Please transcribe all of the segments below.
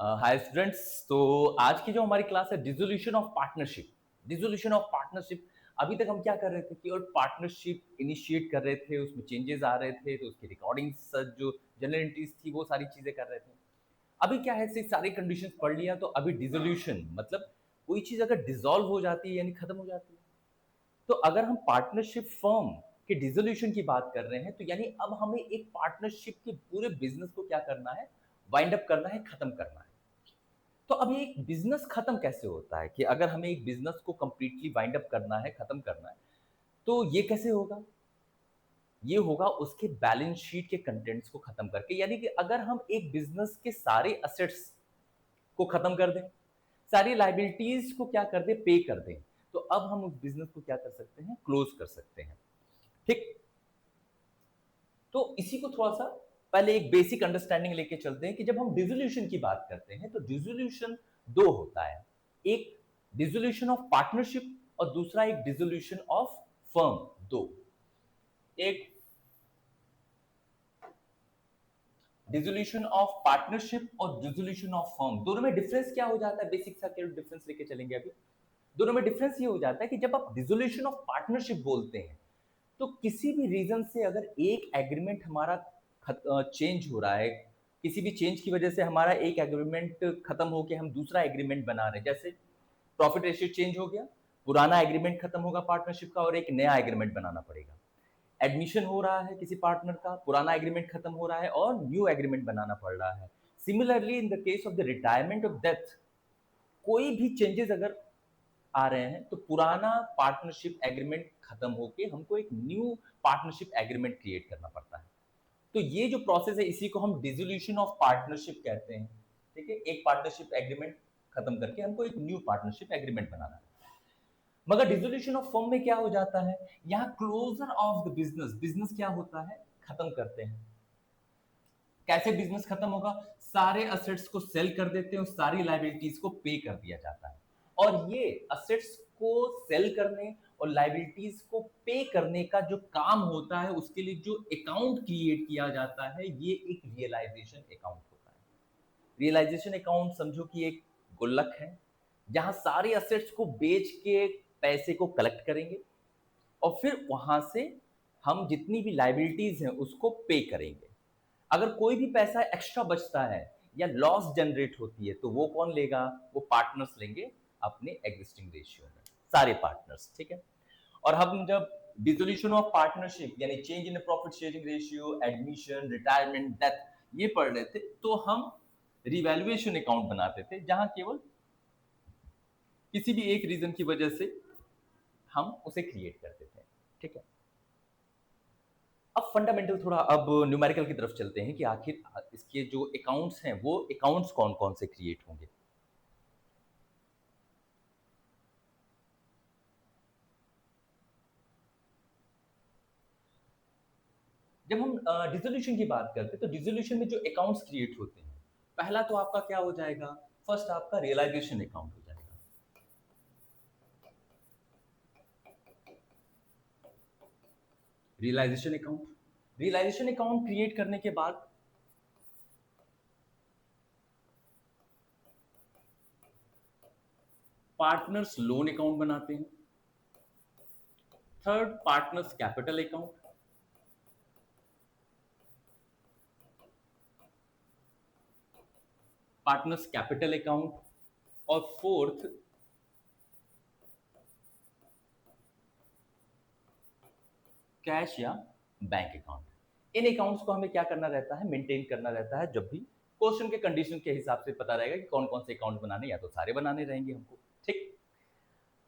Hi students. तो आज की जो हमारी क्लास है dissolution of partnership. Dissolution of partnership. अभी तक हम क्या कर रहे थे, केवल पार्टनरशिप इनिशिएट कर रहे थे, उसमें चेंजेस आ रहे थे, तो उसकी रिकॉर्डिंग्स जो जनरल एंट्रीज थी वो सारी चीजें कर रहे थे। अभी क्या है, सिर्फ सारी कंडीशंस पढ़ लिया तो अभी डिसोल्यूशन मतलब कोई चीज अगर डिसॉल्व हो जाती है यानी खत्म हो जाती है। तो अगर हम पार्टनरशिप फर्म के डिसोल्यूशन की बात कर रहे हैं तो यानी अब हमें एक पार्टनरशिप के पूरे बिजनेस को क्या करना है, वाइंड अप करना है, खत्म करना है। तो अब ये एक बिजनेस खत्म कैसे होता है कि अगर हमें एक बिजनेस को कंप्लीटली वाइंड अप करना है, खत्म करना है, तो ये कैसे होगा? ये होगा उसके बैलेंस शीट के कंटेंट्स को खत्म करके। यानी कि अगर हम एक बिजनेस के सारे असेट्स को खत्म कर दें, सारी लाइबिलिटीज को क्या कर दें, पे कर दें, तो अब हम उस बिजनेस को क्या कर सकते हैं, क्लोज कर सकते हैं। ठीक। तो इसी को थोड़ा सा पहले एक बेसिक अंडरस्टैंडिंग लेके चलते हैं कि जब हम डिसोल्यूशन की बात करते हैं तो डिसोल्यूशन दो होता है। एक डिसोल्यूशन ऑफ पार्टनरशिप और दूसरा एक डिसोल्यूशन ऑफ फर्म। दो, एक डिसोल्यूशन ऑफ पार्टनरशिप और डिसोल्यूशन ऑफ फर्म, दोनों में डिफरेंस क्या हो जाता है? बेसिक सा डिफरेंस लेके चलेंगे अभी। दोनों में डिफरेंस ये हो जाता है कि जब आप डिसोल्यूशन ऑफ पार्टनरशिप बोलते हैं तो किसी भी रीजन से अगर एक एग्रीमेंट हमारा चेंज हो रहा है, किसी भी चेंज की वजह से हमारा एक एग्रीमेंट खत्म होकर हम दूसरा एग्रीमेंट बना रहे हैं, जैसे प्रॉफिट रेशियो चेंज हो गया, पुराना एग्रीमेंट खत्म होगा पार्टनरशिप का और एक नया एग्रीमेंट बनाना पड़ेगा। एडमिशन हो रहा है किसी पार्टनर का, पुराना एग्रीमेंट खत्म हो रहा है और न्यू एग्रीमेंट बनाना पड़ रहा है। Similarly in the case of the retirement of death, कोई भी चेंजेस अगर आ रहे हैं तो पुराना पार्टनरशिप एग्रीमेंट खत्म होके हमको एक न्यू पार्टनरशिप एग्रीमेंट क्रिएट करना पड़ता है। तो ये जो प्रोसेस है इसी को हम डिसोल्यूशन ऑफ पार्टनरशिप कहते हैं। ठीक है, एक पार्टनरशिप एग्रीमेंट खत्म करके हमको एक न्यू पार्टनरशिप एग्रीमेंट बनाना है। मगर डिसोल्यूशन ऑफ फर्म में क्या हो जाता है, यहाँ closure of the business, business क्या होता है, खत्म करते हैं। कैसे बिजनेस खत्म होगा? सारे असेट्स को सेल कर देते हैं और सारी लाइबिलिटीज को पे कर दिया जाता है। और ये असेट्स को सेल करने और लाइबिलिटीज को पे करने का जो काम होता है उसके लिए जो अकाउंट क्रिएट किया जाता है ये एक रियलाइजेशन अकाउंट होता है। रियलाइजेशन अकाउंट समझो कि एक गुल्लक है जहां सारे असेट्स को बेच के पैसे को कलेक्ट करेंगे और फिर वहां से हम जितनी भी लाइबिलिटीज हैं उसको पे करेंगे। अगर कोई भी पैसा एक्स्ट्रा बचता है या लॉस जनरेट होती है तो वो कौन लेगा? वो पार्टनर्स लेंगे अपने एग्जिस्टिंग रेशियो में, सारे पार्टनर्स। ठीक है। और हम जब डिसोल्यूशन ऑफ पार्टनरशिप यानी change in profit sharing ratio, admission, retirement, death ये पढ़ रहे थे तो हम रिवैल्यूएशन अकाउंट बनाते थे जहां केवल किसी भी एक रीजन की वजह से हम उसे क्रिएट करते थे। ठीक है। अब फंडामेंटल थोड़ा अब न्यूमेरिकल की तरफ चलते हैं कि आखिर इसके जो अकाउंट्स हैं वो अकाउंट्स कौन कौन से क्रिएट होंगे। जब हम डिसोल्यूशन की बात करते हैं तो डिसोल्यूशन में जो अकाउंट्स क्रिएट होते हैं, पहला तो आपका क्या हो जाएगा, फर्स्ट आपका रियलाइजेशन अकाउंट हो जाएगा। Realisation account, realisation account create करने के बाद पार्टनर्स लोन अकाउंट बनाते हैं। Third, partners capital account. Partners capital account. और फोर्थ, कैश या बैंक अकाउंट। इन अकाउंट्स को हमें क्या करना रहता है, मेंटेन करना रहता है। जब भी क्वेश्चन के कंडीशन के हिसाब से पता रहेगा कि कौन कौन से अकाउंट बनाने, या तो सारे बनाने रहेंगे हमको। ठीक।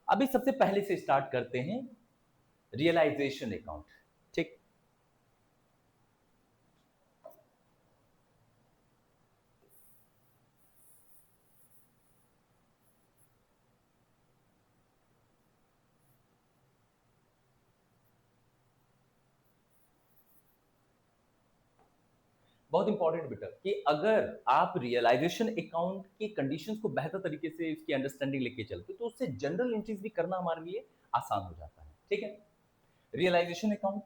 अभी सबसे पहले से स्टार्ट करते हैं रियलाइजेशन अकाउंट। ठीक। बहुत इंपॉर्टेंट बेटा कि अगर आप रियलाइजेशन अकाउंट की कंडीशंस को बेहतर तरीके से इसकी अंडरस्टैंडिंग लेके चलते तो उससे जनरल एंट्रीज भी करना हमारे लिए आसान हो जाता है। ठीक है। रियलाइजेशन अकाउंट,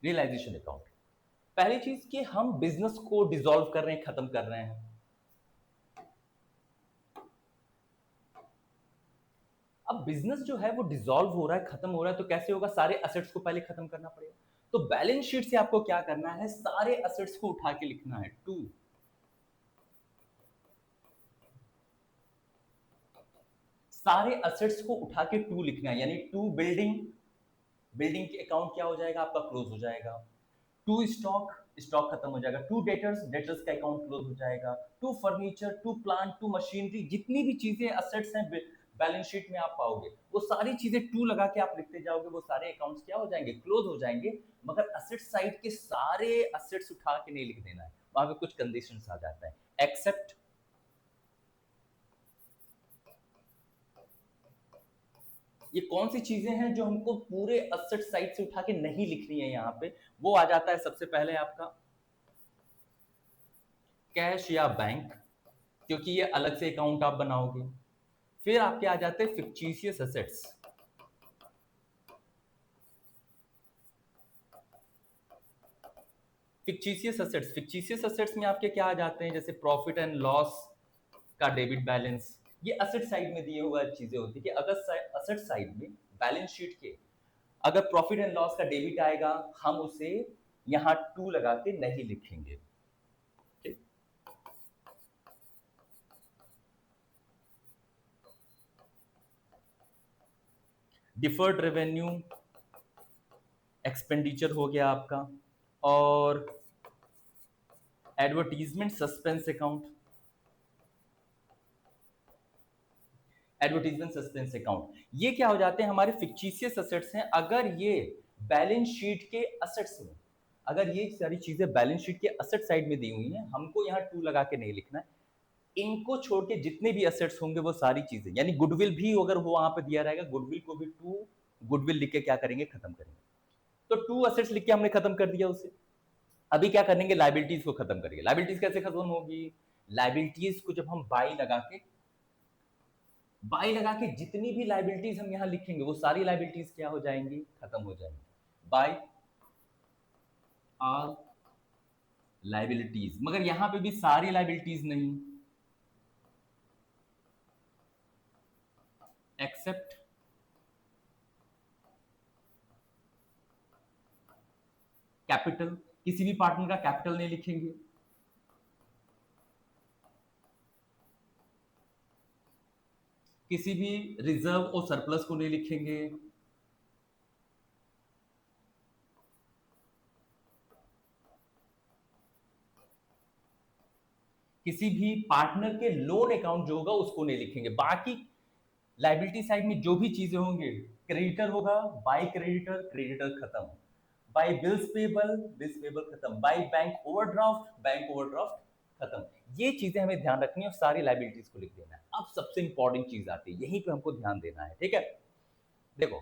रियलाइजेशन अकाउंट, पहली चीज कि हम बिजनेस को डिसॉल्व कर रहे हैं, खत्म कर रहे हैं। अब बिजनेस जो है वो डिसॉल्व हो रहा है, खत्म हो रहा है, तो कैसे होगा? सारे असेट्स को पहले खत्म करना पड़ेगा। तो बैलेंस शीट से आपको क्या करना है? सारे असेट्स को उठा के लिखना है, टू। सारे असेट्स को उठा के टू लिखना है, यानी टू बिल्डिंग, बिल्डिंग के अकाउंट क्या हो जाएगा आपका? क्लोज हो जाएगा। टू स्टॉक, स्टॉक खत्म हो जाएगा। टू डेटर्स, डेटर्स का अकाउंट क्लोज हो जाएगा। To furniture, to plant, to machinery, जितनी भी चीजें असेट्स हैं बैलेंस शीट में आप पाओगे, वो सारी चीजें टू लगा के आप लिखते जाओगे, वो सारे अकाउंट्स क्या हो जाएंगे? क्लोज हो जाएंगे। मगर असेट साइड के सारे असेट्स उठा के नहीं लिख देना है, वहां पे कुछ कंडीशंस आ जाता है। एक्सेप्ट, ये कौन सी चीजें हैं जो हमको पूरे असेट साइड से उठा के नहीं लिखनी है यहाँ पे? वो आ जाता है सबसे पहले आपका कैश या बैंक, क्योंकि ये अलग से अकाउंट आप बनाओगे। फिर आपके आ जाते हैं fictitious assets. Fictitious assets, fictitious assets में आपके क्या आ जाते हैं? जैसे प्रॉफिट एंड लॉस का डेबिट बैलेंस। ये असेट साइड में दिए हुआ चीजें होती है कि अगर असेट साइड में बैलेंस शीट के अगर प्रॉफिट एंड लॉस का डेबिट आएगा, हम उसे यहां टू लगा के नहीं लिखेंगे। ठीक? डिफर्ड रेवेन्यू एक्सपेंडिचर हो गया आपका, और advertisement suspense account, advertisement suspense account, ये क्या हो जाते हैं? हमारे फिक्टिशियस असेट्स हैं। अगर ये बैलेंस शीट के असेट्स में, अगर ये सारी चीजें बैलेंस शीट के असेट साइड में दी हुई हैं, हमको यहाँ टू लगा के नहीं लिखना है। इनको छोड़ के जितने भी असेट्स होंगे वो सारी चीजें, यानी गुडविल भी अगर वो वहां पे दिया रहेगा, गुडविल को भी टू गुडविल लिख के क्या करेंगे? खत्म करेंगे। तो टू असेट्स लिख के हमने खत्म कर दिया उसे। अभी क्या करेंगे? लाइबिलिटीज को खत्म करेंगे। लाइबिलिटीज कैसे खत्म होगी? लाइबिलिटीज को जब हम बाई लगा के, बाई लगा के जितनी भी लाइबिलिटीज हम यहां लिखेंगे वो सारी लाइबिलिटीज क्या हो जाएंगी? खत्म हो जाएंगी। बाई ऑल लाइबिलिटीज, मगर यहां पे भी सारी लाइबिलिटीज नहीं, एक्सेप्ट कैपिटल। किसी भी पार्टनर का कैपिटल नहीं लिखेंगे। किसी भी रिजर्व और सरप्लस को नहीं लिखेंगे। किसी भी पार्टनर के लोन अकाउंट जो होगा उसको नहीं लिखेंगे। बाकी लाइबिलिटी साइड में जो भी चीजें होंगे, क्रेडिटर होगा, बाय क्रेडिटर, क्रेडिटर खत्म। By bills payable, bills payable खत्म। By bank overdraft, bank overdraft खत्म। ये चीजें हमें ध्यान रखनी है और सारी लाइबिलिटीज को लिख देना है। अब सबसे इंपॉर्टेंट चीज आती है, यहीं पे हमको ध्यान देना है। ठीक है, देखो,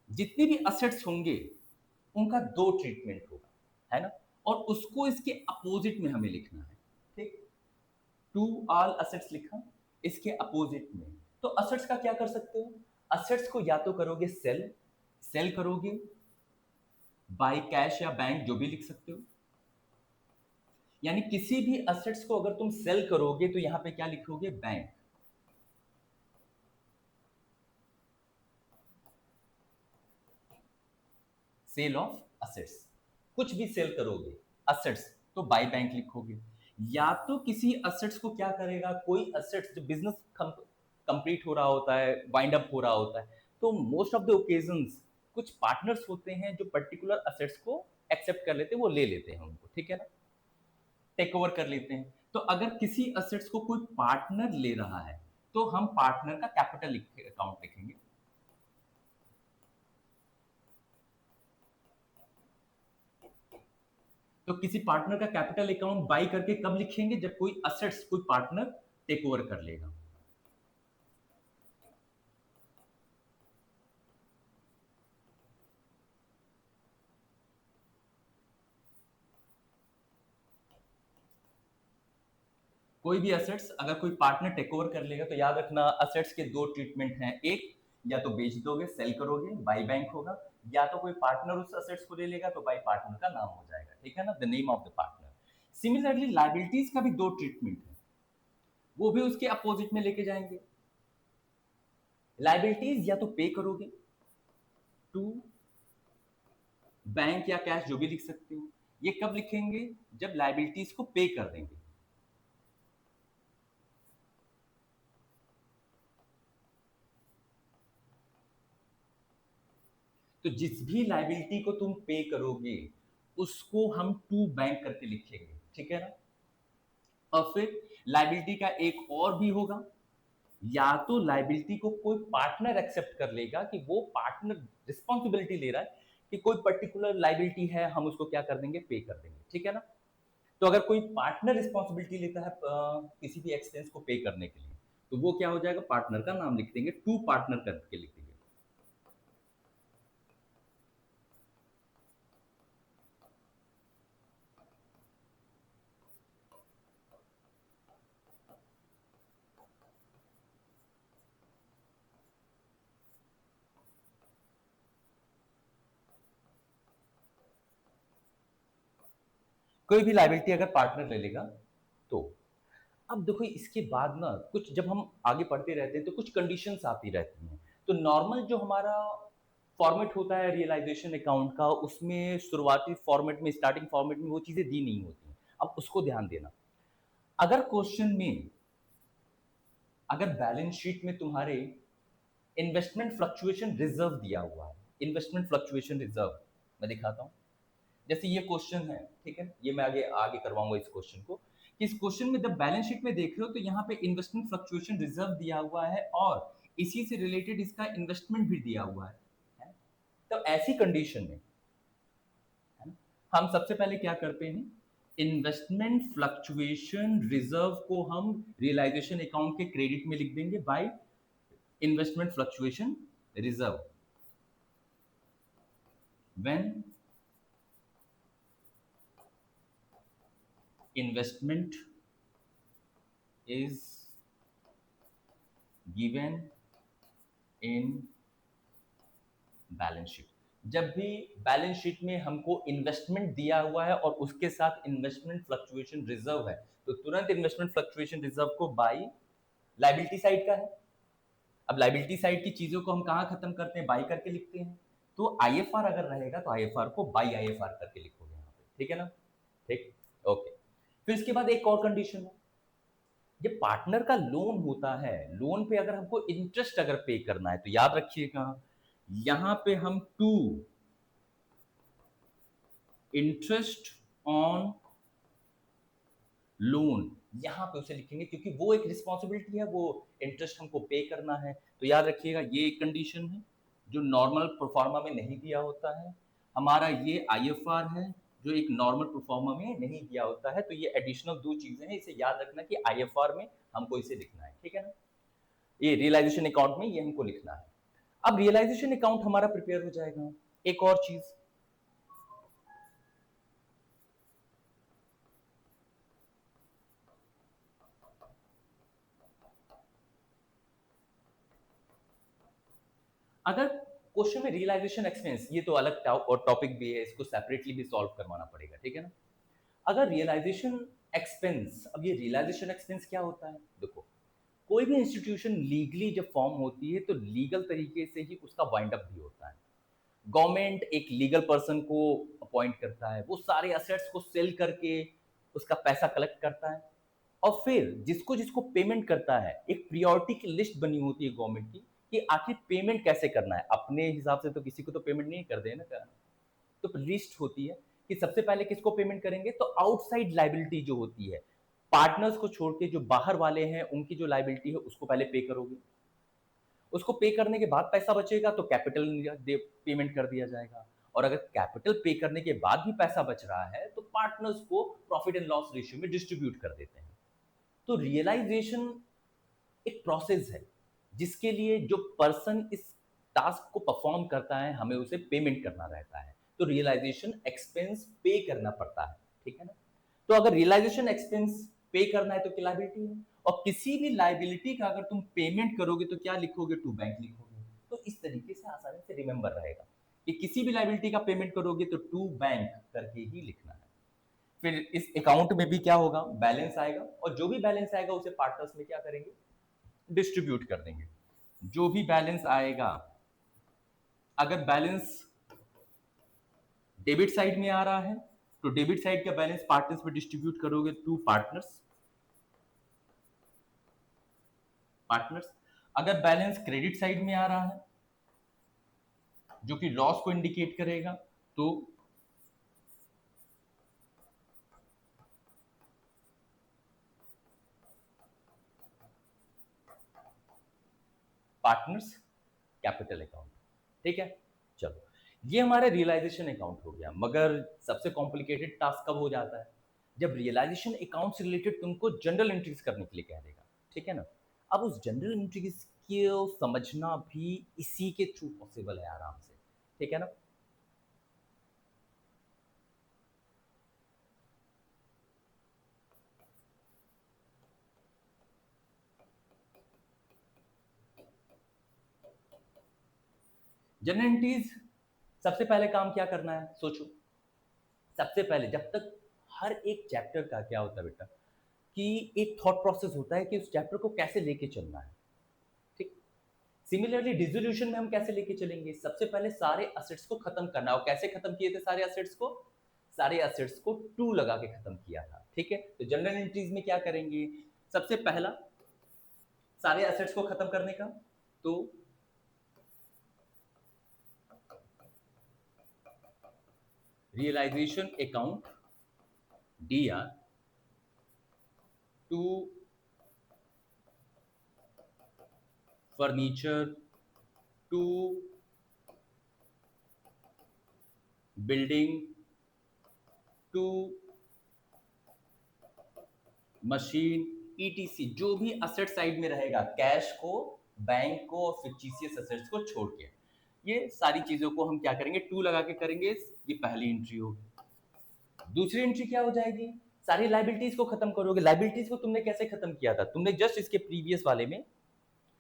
जितनी भी असेट्स होंगे उनका दो ट्रीटमेंट होगा, है ना? और उसको इसके अपोजिट में हमें लिखना है। ठीक, टू ऑल असेट्स लिखा, इसके अपोजिट में। तो असेट्स का क्या कर सकते हो? असेट्स को या तो करोगे सेल, सेल करोगे, बाय कैश या बैंक जो भी लिख सकते हो। यानी किसी भी असेट्स को अगर तुम सेल करोगे तो यहां पे क्या लिखोगे? बैंक। सेल ऑफ असेट्स, कुछ भी सेल करोगे असेट्स तो बाय बैंक लिखोगे। या तो किसी असेट्स को क्या करेगा? कोई असेट्स, जो बिजनेस कंप्लीट हो रहा होता है, वाइंड अप हो रहा होता है, तो मोस्ट ऑफ द ओकेजन्स कुछ पार्टनर्स होते हैं जो पर्टिकुलर असेट्स को एक्सेप्ट कर लेते हैं, वो ले लेते हैं उनको, ठीक है ना, टेक ओवर कर लेते हैं। तो अगर किसी असेट्स को कोई पार्टनर ले रहा है तो हम पार्टनर का कैपिटल अकाउंट लिखेंगे। तो किसी पार्टनर का कैपिटल अकाउंट बाई करके कब लिखेंगे? जब कोई असेट्स, कोई पार्टनर टेक ओवर कर लेगा। कोई भी असेट्स अगर कोई पार्टनर टेक ओवर कर लेगा तो याद रखना, असेट्स के दो ट्रीटमेंट हैं। एक, या तो बेच दोगे, सेल करोगे, बाई बैंक होगा, या तो कोई पार्टनर उस असेट्स को ले लेगा तो बाई पार्टनर का नाम हो जाएगा, ठीक है ना, the name of the partner. Similarly liabilities का भी दो ट्रीटमेंट है, वो भी उसके अपोजिट में लेके जाएंगे। लाइबिलिटीज या तो पे करोगे टू बैंक या कैश, जो भी लिख सकते हो। ये कब लिखेंगे? जब लाइबिलिटीज को पे कर देंगे। तो जिस भी लाइबिलिटी को तुम पे करोगे उसको हम टू बैंक करके लिखेंगे, ठीक है ना। और फिर लाइबिलिटी का एक और भी होगा, या तो लाइबिलिटी को कोई पार्टनर एक्सेप्ट कर लेगा कि वो पार्टनर रिस्पॉन्सिबिलिटी ले रहा है कि कोई पर्टिकुलर लाइबिलिटी है, हम उसको क्या कर देंगे, पे कर देंगे, ठीक है ना। तो अगर कोई पार्टनर रिस्पॉन्सिबिलिटी लेता है किसी भी एक्सपेंस को पे करने के लिए, तो वो क्या हो जाएगा, पार्टनर का नाम लिख देंगे, टू पार्टनर करके लिख देंगे। कोई भी लाइबिलिटी अगर पार्टनर ले लेगा तो अब देखो इसके बाद ना कुछ जब हम आगे पढ़ते रहते हैं तो कुछ कंडीशंस आती रहती हैं। तो नॉर्मल जो हमारा फॉर्मेट होता है रियलाइजेशन अकाउंट का, उसमें शुरुआती फॉर्मेट में, स्टार्टिंग फॉर्मेट में वो चीजें दी नहीं होती हैं। अब उसको ध्यान देना, अगर क्वेश्चन में, अगर बैलेंस शीट में तुम्हारे इन्वेस्टमेंट फ्लक्चुएशन रिजर्व दिया हुआ है, इन्वेस्टमेंट फ्लक्चुएशन रिजर्व मैं दिखाता हूँ। जैसे ये क्वेश्चन है, ठीक है, ये मैं आगे आगे करवाऊंगा इस क्वेश्चन को, कि इस क्वेश्चन में जब बैलेंस शीट में देख रहे हो तो यहाँ पे इन्वेस्टमेंट फ्लक्चुएशन रिजर्व दिया हुआ है और इसी से रिलेटेड इसका इन्वेस्टमेंट भी दिया हुआ है? तो ऐसी कंडीशन में, है ना, हम सबसे पहले क्या करते हैं, इन्वेस्टमेंट फ्लक्चुएशन रिजर्व को हम रियलाइजेशन अकाउंट के क्रेडिट में लिख देंगे by investment fluctuation reserve when investment is given in balance sheet. जब भी बैलेंस शीट में हमको इन्वेस्टमेंट दिया हुआ है और उसके साथ इन्वेस्टमेंट फ्लक्चुएशन रिजर्व है, तो तुरंत इन्वेस्टमेंट फ्लक्चुएशन रिजर्व को बाई लाइबिलिटी साइड का है। अब लाइबिलिटी साइड की चीजों को हम कहाँ खत्म करते हैं, बाई करके लिखते हैं। तो आईएफआर अगर रहेगा तो आईएफआर को बाई आईएफआर करके लिखोगे यहाँ पे, ठीक है ना, ठीक, ओके। फिर इसके बाद एक और कंडीशन है, ये पार्टनर का लोन होता है, लोन पे अगर हमको इंटरेस्ट अगर पे करना है तो याद रखिएगा यहां पे हम टू इंटरेस्ट ऑन लोन यहां पे उसे लिखेंगे क्योंकि वो एक रिस्पॉन्सिबिलिटी है, वो इंटरेस्ट हमको पे करना है। तो याद रखिएगा ये एक कंडीशन है जो नॉर्मल प्रोफार्मा में नहीं दिया होता है। हमारा ये आईएफआर है जो एक नॉर्मल प्रोफार्मा में नहीं दिया होता है। तो ये एडिशनल दो चीजें हैं, इसे याद रखना कि आईएफआर में हमको इसे लिखना है, ठीक है ना। ये रियलाइजेशन अकाउंट में ये हमको लिखना है। अब रियलाइजेशन अकाउंट हमारा प्रिपेयर हो जाएगा। एक और चीज, अगर क्वेश्चन में रियलाइजेशन एक्सपेंस, ये तो अलग टॉपिक भी है, इसको सेपरेटली भी सॉल्व करवाना पड़ेगा, ठीक है ना। अगर रियलाइजेशन एक्सपेंस, अब ये रियलाइजेशन एक्सपेंस क्या होता है, देखो कोई भी इंस्टीट्यूशन लीगली जब फॉर्म होती है तो लीगल तरीके से ही उसका वाइंड अप भी होता है। गवर्नमेंट एक लीगल पर्सन को अपॉइंट करता है, वो सारे असेट्स को सेल करके उसका पैसा कलेक्ट करता है और फिर जिसको जिसको पेमेंट करता है एक प्रियोरिटी की लिस्ट बनी होती है गवर्नमेंट की कि आखिर पेमेंट कैसे करना है। अपने हिसाब से तो किसी को तो पेमेंट नहीं कर देना, तो लिस्ट होती है कि सबसे पहले किसको पेमेंट करेंगे। तो आउटसाइड लाइबिलिटी जो होती है, पार्टनर्स को छोड़ के जो बाहर वाले हैं उनकी जो लाइबिलिटी है उसको पहले पे करोगे। उसको पे करने के बाद पैसा बचेगा तो कैपिटल पेमेंट कर दिया जाएगा। और अगर कैपिटल पे करने के बाद भी पैसा बच रहा है तो पार्टनर्स को प्रॉफिट एंड लॉस रेशियो में डिस्ट्रीब्यूट कर देते हैं। तो रियलाइजेशन एक प्रोसेस है जिसके लिए जो पर्सन इस टास्क को परफॉर्म करता है हमें उसे पेमेंट करना रहता है। तो रियलाइजेशन एक्सपेंस पे करना पड़ता है, ठीक है ना। तो अगर रियलाइजेशन एक्सपेंस पे करना है तो क्या लाइबिलिटी है, और किसी भी लाइबिलिटी का अगर तुम पेमेंट करोगे तो क्या लिखोगे, टू बैंक लिखोगे। तो इस तरीके से आसानी से रिमेंबर रहेगा। कि किसी भी लाइबिलिटी का पेमेंट करोगे तो टू बैंक करके ही लिखना है। फिर इस अकाउंट में भी क्या होगा, बैलेंस आएगा, और जो भी बैलेंस आएगा उसे पार्टनर्स में क्या करेंगे, डिस्ट्रीब्यूट कर देंगे। जो भी बैलेंस आएगा, अगर बैलेंस डेबिट साइड में आ रहा है तो डेबिट साइड का बैलेंस पार्टनर्स में डिस्ट्रीब्यूट करोगे टू पार्टनर्स। पार्टनर्स अगर बैलेंस क्रेडिट साइड में आ रहा है जो कि लॉस को इंडिकेट करेगा तो पार्टनर्स कैपिटल अकाउंट। ठीक है, चलो ये हमारा रियलाइजेशन अकाउंट हो गया। मगर सबसे कॉम्प्लिकेटेड टास्क कब हो जाता है, जब रियलाइजेशन अकाउंट से रिलेटेड तुमको जनरल एंट्रीज करने के लिए कह देगा। ठीक है ना, अब उस जनरल एंट्रीज को समझना भी इसी के थ्रू पॉसिबल है आराम से। ठीक है ना, जनरल एंट्रीज सबसे पहले काम क्या करना है, सोचो। सबसे पहले जब तक हर एक चैप्टर का क्या होता है बेटा, कि एक थॉट प्रोसेस होता है कि उस चैप्टर को कैसे लेके चलना है। ठीक, सिमिलरली डिसोल्यूशन में हम कैसे लेके चलेंगे, सबसे पहले सारे असेट्स को खत्म करना। और कैसे खत्म किए थे सारे असेट्स को, सारे असेट्स को टू लगा के खत्म किया था। ठीक है, तो जनरल एंट्रीज में क्या करेंगे, सबसे पहला सारे असेट्स को खत्म करने का, तो realisation account DR to furniture to building to machine etc, जो भी असेट साइड में रहेगा, कैश को, बैंक को और फिक्टिशियस असेट्स को छोड़ के, ये सारी चीजों को हम क्या करेंगे, टू लगा के करेंगे। ये पहली एंट्री होगी। दूसरी एंट्री क्या हो जाएगी, सारी लाइबिलिटीज को खत्म करोगे। लाइबिलिटीज को तुमने कैसे खत्म किया था, तुमने जस्ट इसके प्रीवियस वाले में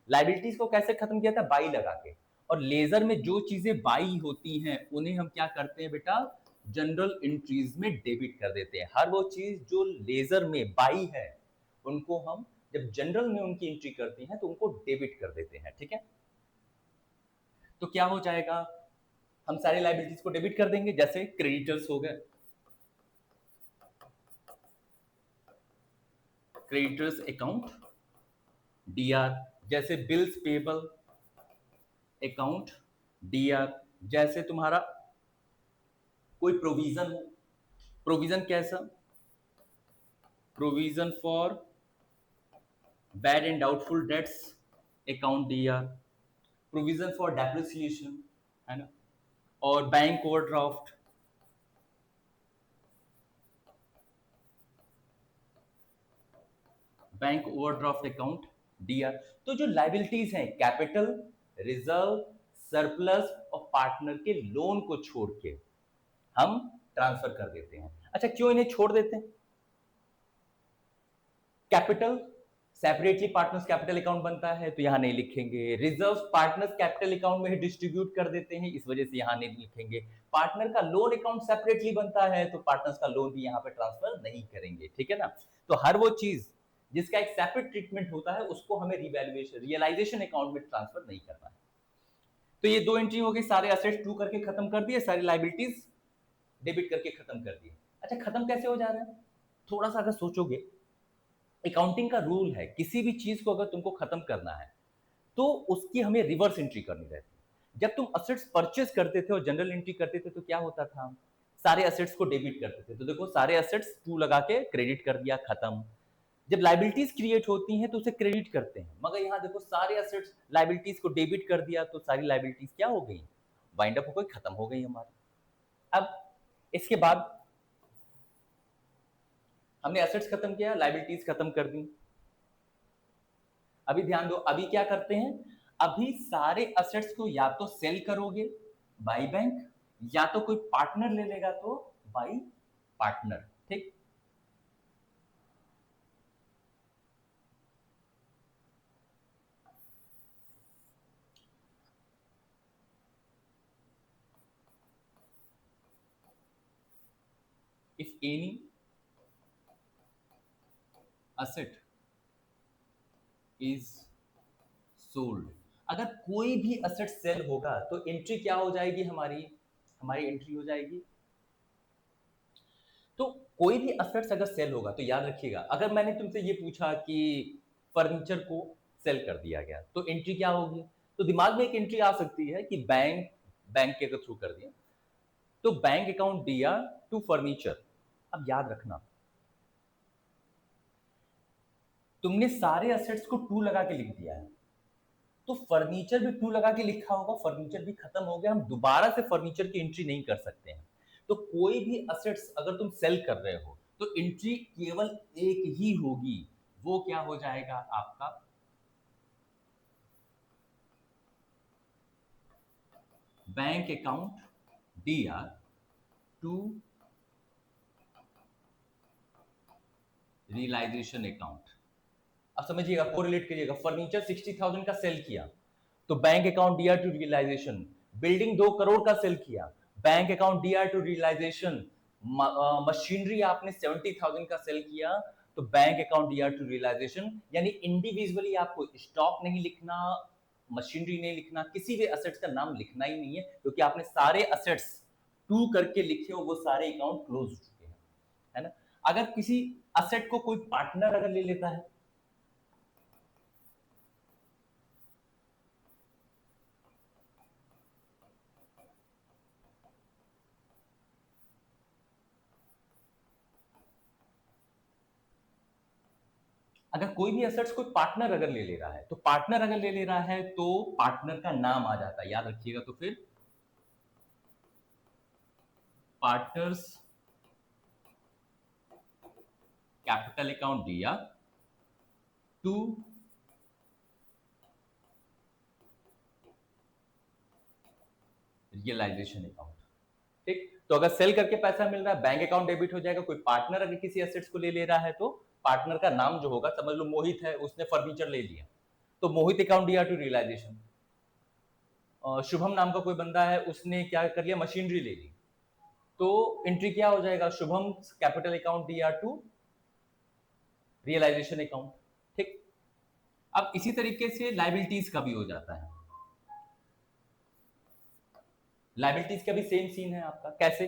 लाइबिलिटीज को कैसे खत्म किया था, बाई लगा के। और लेजर में जो चीजें बाई होती हैं उन्हें हम क्या करते हैं बेटा, जनरल एंट्रीज में डेबिट कर देते हैं। हर वो चीज जो लेजर में बाई है उनको हम जब जनरल में उनकी एंट्री करते हैं तो उनको डेबिट कर देते हैं। ठीक है, तो क्या हो जाएगा, हम सारी लाइबिलिटीज को डेबिट कर देंगे। जैसे क्रेडिटर्स हो गए, क्रेडिटर्स अकाउंट डीआर, जैसे बिल्स पेबल अकाउंट डीआर, जैसे तुम्हारा कोई प्रोविजन हो, प्रोविजन कैसा, provision for bad and doubtful debts account DR, provision for depreciation, है ना, और bank overdraft, bank overdraft account DR. तो जो लाइबिलिटीज हैं, कैपिटल, रिजर्व, सरप्लस और पार्टनर के लोन को छोड़ के हम ट्रांसफर कर देते हैं। अच्छा, क्यों इन्हें छोड़ देते हैं, capital separately partners capital account बनता है तो यहां नहीं लिखेंगे। रिजर्व पार्टनर्स कैपिटल अकाउंट में ही डिस्ट्रीब्यूट कर देते हैं, इस वजह से यहां नहीं लिखेंगे। पार्टनर का लोन अकाउंट सेपरेटली बनता है तो पार्टनर्स का लोन भी यहां पे ट्रांसफर नहीं करेंगे। ठीक है ना, तो हर वो चीज जिसका एक सेपरेट ट्रीटमेंट होता है उसको हमें रिवैल्यूएशन रियलाइजेशन अकाउंट में ट्रांसफर नहीं करना है। तो ये दो एंट्री हो गई, सारे असेट्स टू करके खत्म कर दिए, सारी लाइबिलिटीज डेबिट करके खत्म कर दिए। अच्छा, खत्म कैसे हो जा रहा है, थोड़ा सा अगर सोचोगे, अकाउंटिंग का रूल है किसी भी चीज को अगर तुमको खत्म करना है तो उसकी हमें रिवर्स एंट्री करनी रहती है। जब तुम असेट्स परचेस करते थे और जनरल एंट्री करते थे तो क्या होता था, सारे असेट्स को डेबिट करते थे। तो देखो सारे असेट्स टू लगा के क्रेडिट कर दिया, खत्म। जब लाइबिलिटीज क्रिएट होती हैं तो उसे क्रेडिट करते हैं, मगर यहाँ देखो सारे असेट्स लाइबिलिटीज को डेबिट कर दिया तो सारी लाइबिलिटीज क्या हो गई, वाइंड अप हो गई, खत्म हो गई हमारी। अब इसके बाद हमने एसेट्स खत्म किया, लाइबिलिटीज खत्म कर दी। अभी ध्यान दो, अभी क्या करते हैं, अभी सारे असेट्स को या तो सेल करोगे बाई बैंक, या तो कोई पार्टनर ले लेगा तो बाई पार्टनर। ठीक, if any asset is sold, अगर कोई भी असेट सेल होगा तो एंट्री क्या हो जाएगी, हमारी हमारी एंट्री हो जाएगी। तो कोई भी असेट्स अगर सेल होगा तो याद रखिएगा, अगर मैंने तुमसे ये पूछा कि फर्नीचर को सेल कर दिया गया तो एंट्री क्या होगी, तो दिमाग में एक एंट्री आ सकती है कि बैंक बैंक के थ्रू कर दिया, तो बैंक अकाउंट दिया टू फर्नीचर। अब याद रखना, तुमने सारे असेट्स को टू लगा के लिख दिया है, तो फर्नीचर भी टू लगा के लिखा होगा, फर्नीचर भी खत्म हो गया, हम दोबारा से फर्नीचर की एंट्री नहीं कर सकते हैं। तो कोई भी असेट्स अगर तुम सेल कर रहे हो तो एंट्री केवल एक ही होगी, वो क्या हो जाएगा आपका bank account DR to realisation account. अब समझिएगा, कोरिलेट करिएगा, फर्नीचर 60,000 का सेल किया तो bank account DR to realisation, building 2 crore का सेल किया, bank account DR to realisation, machinery आपने 70,000 का सेल किया तो bank account DR to realisation. यानी इंडिविजुअली आपको स्टॉक नहीं लिखना, मशीनरी नहीं लिखना, किसी भी असेट्स का नाम लिखना ही नहीं है, क्योंकि आपने सारे असेट्स टू करके लिखे हो, वो सारे अकाउंट क्लोज हो चुके हैं, है ना। अगर किसी असेट को कोई पार्टनर अगर ले लेता है, अगर कोई भी असेट्स कोई पार्टनर अगर ले ले रहा है, तो पार्टनर अगर ले ले रहा है तो पार्टनर का नाम आ जाता है, याद रखिएगा। तो फिर पार्टनर्स कैपिटल अकाउंट दिया टू रियलाइजेशन अकाउंट। ठीक, तो अगर सेल करके पैसा मिल रहा है, बैंक अकाउंट डेबिट हो जाएगा। कोई पार्टनर अगर किसी एसेट्स को ले ले रहा है तो पार्टनर का नाम जो होगा, समझ लो मोहित है, उसने फर्नीचर ले लिया तो मोहित अकाउंट दिया टू रियलाइजेशन। शुभम नाम का कोई बंदा है, उसने क्या कर लिया, मशीनरी ले ली, तो एंट्री क्या हो जाएगा, शुभम कैपिटल अकाउंट दिया टू रियलाइजेशन अकाउंट। ठीक, अब इसी तरीके से लाइबिलिटीज का भी हो जाता है। लाइबिलिटीज का भी सेम सीन है आपका, कैसे,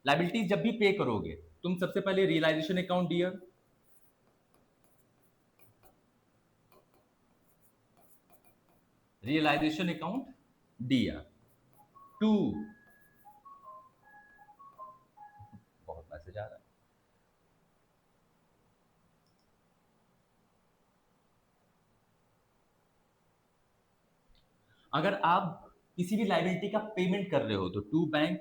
लाइबिलिटीज जब भी पे करोगे तुम सबसे पहले realisation account dear, realisation account dear to, बहुत मैसेज आ रहा है, अगर आप किसी भी लाइबिलिटी का पेमेंट कर रहे हो तो टू बैंक,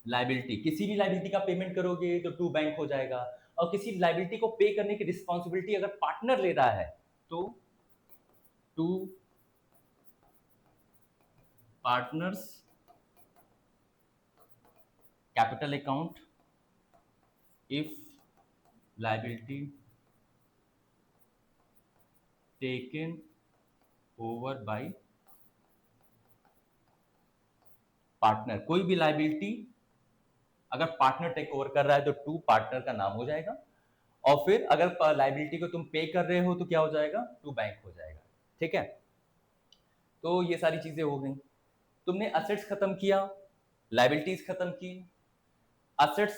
लाइबिलिटी किसी भी लाइबिलिटी का पेमेंट करोगे तो टू बैंक हो जाएगा। और किसी लाइबिलिटी को पे करने की रिस्पॉन्सिबिलिटी अगर पार्टनर ले रहा है तो to partners capital account if liability taken over by partner. कोई भी लाइबिलिटी अगर पार्टनर टेक ओवर कर रहा है तो टू पार्टनर का नाम हो जाएगा, और फिर अगर लाइबिलिटी को तुम पे कर रहे हो तो क्या हो जाएगा, टू बैंक हो जाएगा। ठीक है, तो ये सारी चीजें हो गई। तुमने असेट्स खत्म किया, लाइबिलिटीज खत्म की, असेट्स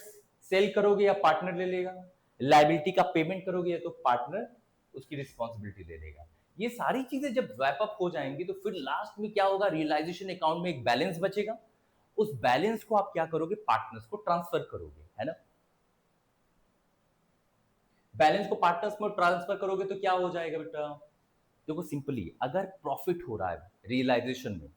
सेल करोगे या पार्टनर ले लेगा, लाइबिलिटी का पेमेंट करोगे तो पार्टनर उसकी रिस्पॉन्सिबिलिटी ले लेगा। ये सारी चीजें जब रैप अप हो जाएंगी तो फिर लास्ट में क्या होगा, रियलाइजेशन अकाउंट में एक बैलेंस बचेगा, उस बैलेंस को आप क्या करोगे, पार्टनर्स को ट्रांसफर करोगे, है ना। बैलेंस को पार्टनर्स में ट्रांसफर करोगे तो क्या हो जाएगा बेटा, देखो सिंपली, अगर प्रॉफिट हो रहा है रियलाइजेशन में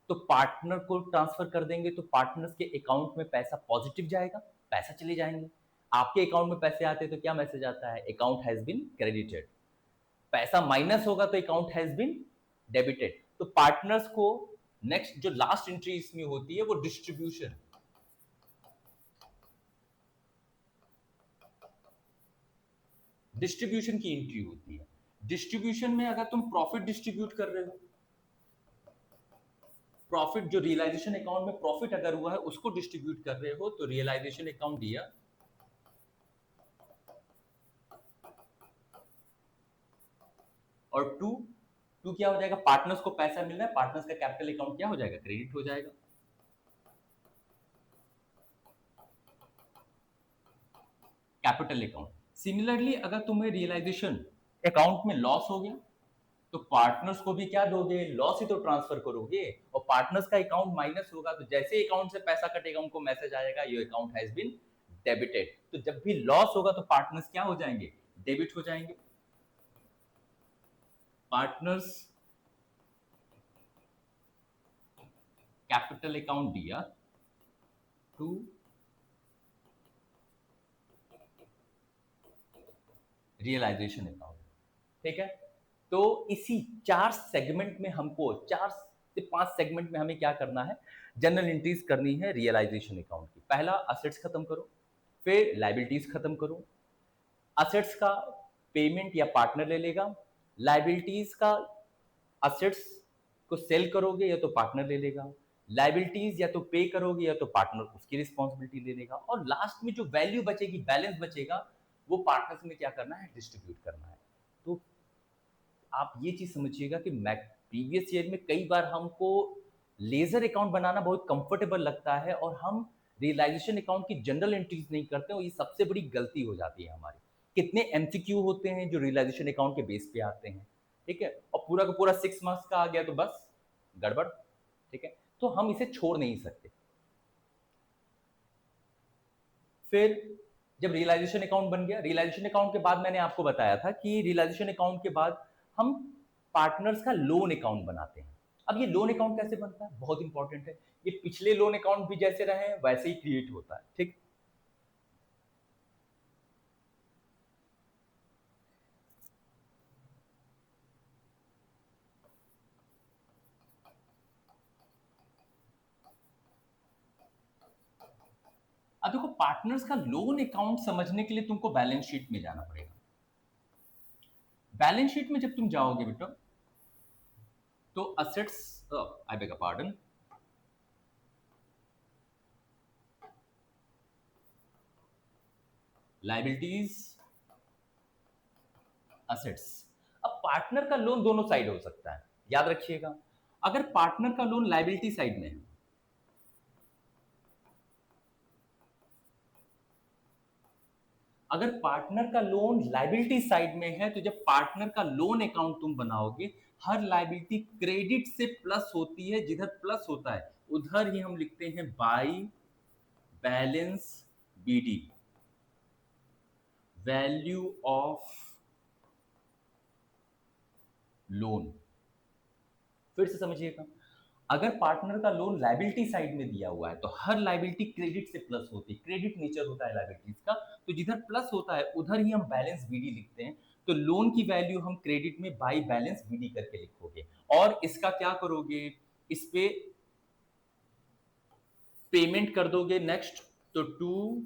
तो पार्टनर को ट्रांसफर कर देंगे तो पार्टनर्स के अकाउंट में पैसा पॉजिटिव जाएगा, पैसा चले जाएंगे। आपके अकाउंट में पैसे आते हैं तो क्या मैसेज आता है, अकाउंट हैज बीन क्रेडिटेड। पैसा माइनस होगा तो अकाउंट हैज बीन डेबिटेड। तो पार्टनर्स को नेक्स्ट जो लास्ट एंट्री इसमें होती है वो डिस्ट्रीब्यूशन, डिस्ट्रीब्यूशन की एंट्री होती है। डिस्ट्रीब्यूशन में अगर तुम प्रॉफिट डिस्ट्रीब्यूट कर रहे हो प्रॉफिट जो रियलाइजेशन अकाउंट में प्रॉफिट अगर हुआ है उसको डिस्ट्रीब्यूट कर रहे हो तो रियलाइजेशन अकाउंट दिया, और टू टू क्या हो जाएगा, पार्टनर्स को पैसा मिल रहा है, पार्टनर्स का कैपिटल अकाउंट क्या हो जाएगा, क्रेडिट हो जाएगा। Capital account. सिमिलरली अगर तुम्हें रियलाइजेशन अकाउंट में लॉस हो गया तो पार्टनर्स को भी क्या दोगे, लॉस ही तो ट्रांसफर करोगे, और पार्टनर्स का अकाउंट माइनस होगा तो जैसे ही अकाउंट से पैसा कटेगा उनको मैसेज आएगा your account has been debited. तो जब भी लॉस होगा तो पार्टनर्स क्या हो जाएंगे, डेबिट हो जाएंगे। पार्टनर्स कैपिटल अकाउंट दिया टू रियलाइजेशन अकाउंट, ठीक है। तो इसी 4 सेगमेंट में हमको 4 से 5 सेगमेंट में हमें क्या करना है, जनरल एंट्रीज करनी है रियलाइजेशन अकाउंट की। पहला असेट्स खत्म करो, फिर लाइबिलिटीज खत्म करो। असेट्स का पेमेंट या पार्टनर ले लेगा, लाइबिलिटीज का असेट्स को सेल करोगे या तो पार्टनर ले लेगा, लाइबिलिटीज या तो पे करोगे या तो पार्टनर उसकी रिस्पॉन्सिबिलिटी ले लेगा, और लास्ट में जो वैल्यू बचेगी, बैलेंस बचेगा, वो पार्टनर्स में क्या करना है, डिस्ट्रीब्यूट करना है। तो आप ये चीज समझिएगा कि प्रीवियस ईयर में कई बार हमको लेजर अकाउंट बनाना बहुत कंफर्टेबल लगता है और हम रियलाइजेशन अकाउंट की जनरल एंट्रीज नहीं करते, और ये सबसे बड़ी गलती हो जाती है हमारी। कितने एमसीक्यू होते हैं जो रियलाइजेशन अकाउंट के बेस पे आते हैं, ठीक है, और पूरा का पूरा 6 मार्क्स का आ गया तो बस गड़बड़, ठीक है। तो हम इसे छोड़ नहीं सकते। फिर जब रियलाइजेशन अकाउंट बन गया, रियलाइजेशन अकाउंट के बाद मैंने आपको बताया था कि रियलाइजेशन अकाउंट के बाद हम पार्टनर्स का लोन अकाउंट बनाते हैं। अब ये लोन अकाउंट कैसे बनता है, बहुत इंपॉर्टेंट है। ये पिछले लोन अकाउंट भी जैसे रहे वैसे ही क्रिएट होता है, ठीक। अब देखो, पार्टनर्स का लोन अकाउंट समझने के लिए तुमको बैलेंस शीट में जाना पड़ेगा। बैलेंस शीट में जब तुम जाओगे बेटा तो assets, I beg pardon, liabilities, assets. अब पार्टनर का लोन दोनों साइड हो सकता है, याद रखिएगा। अगर पार्टनर का लोन लाइबिलिटी साइड में है, अगर पार्टनर का लोन लाइबिलिटी साइड में है तो जब पार्टनर का लोन अकाउंट तुम बनाओगे, हर लाइबिलिटी क्रेडिट से प्लस होती है, जिधर प्लस होता है उधर ही हम लिखते हैं by balance BD, value of loan. फिर से समझिएगा, अगर पार्टनर का लोन लाइबिलिटी साइड में दिया हुआ है तो हर लाइबिलिटी क्रेडिट से प्लस होती है, क्रेडिट नेचर होता है लाइबिलिटीज का, तो जिधर प्लस होता है उधर ही हम बैलेंस बीडी लिखते हैं। तो लोन की वैल्यू हम क्रेडिट में बाई बैलेंस बीडी करके लिखोगे, और इसका क्या करोगे, इस पे पेमेंट कर दोगे नेक्स्ट, तो टू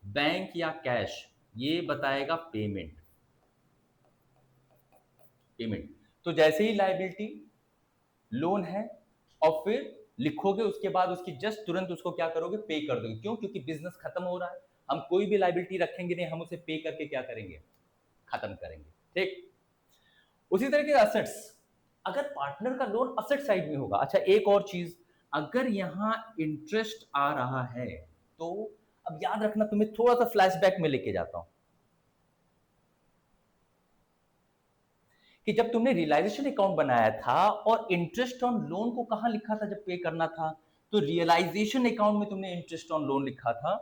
बैंक या कैश, ये बताएगा पेमेंट। पेमेंट तो जैसे ही लाइबिलिटी लोन है और फिर लिखोगे, उसके बाद उसकी जस्ट तुरंत उसको क्या करोगे, पे कर दोगे। क्यों, क्योंकि बिजनेस खत्म हो रहा है, हम कोई भी लाइबिलिटी रखेंगे नहीं, हम उसे पे करके क्या करेंगे, खत्म करेंगे, ठीक। उसी तरह के असेट्स, अगर पार्टनर का लोन असेट साइड में होगा। अच्छा, एक और चीज, अगर यहां इंटरेस्ट आ रहा है तो अब याद रखना, तुम्हें थोड़ा सा फ्लैशबैक में लेके जाता हूं कि जब तुमने रियलाइजेशन अकाउंट बनाया था और इंटरेस्ट ऑन लोन को कहां लिखा था जब पे करना था, तो रियलाइजेशन अकाउंट में तुमने इंटरेस्ट ऑन लोन लिखा था।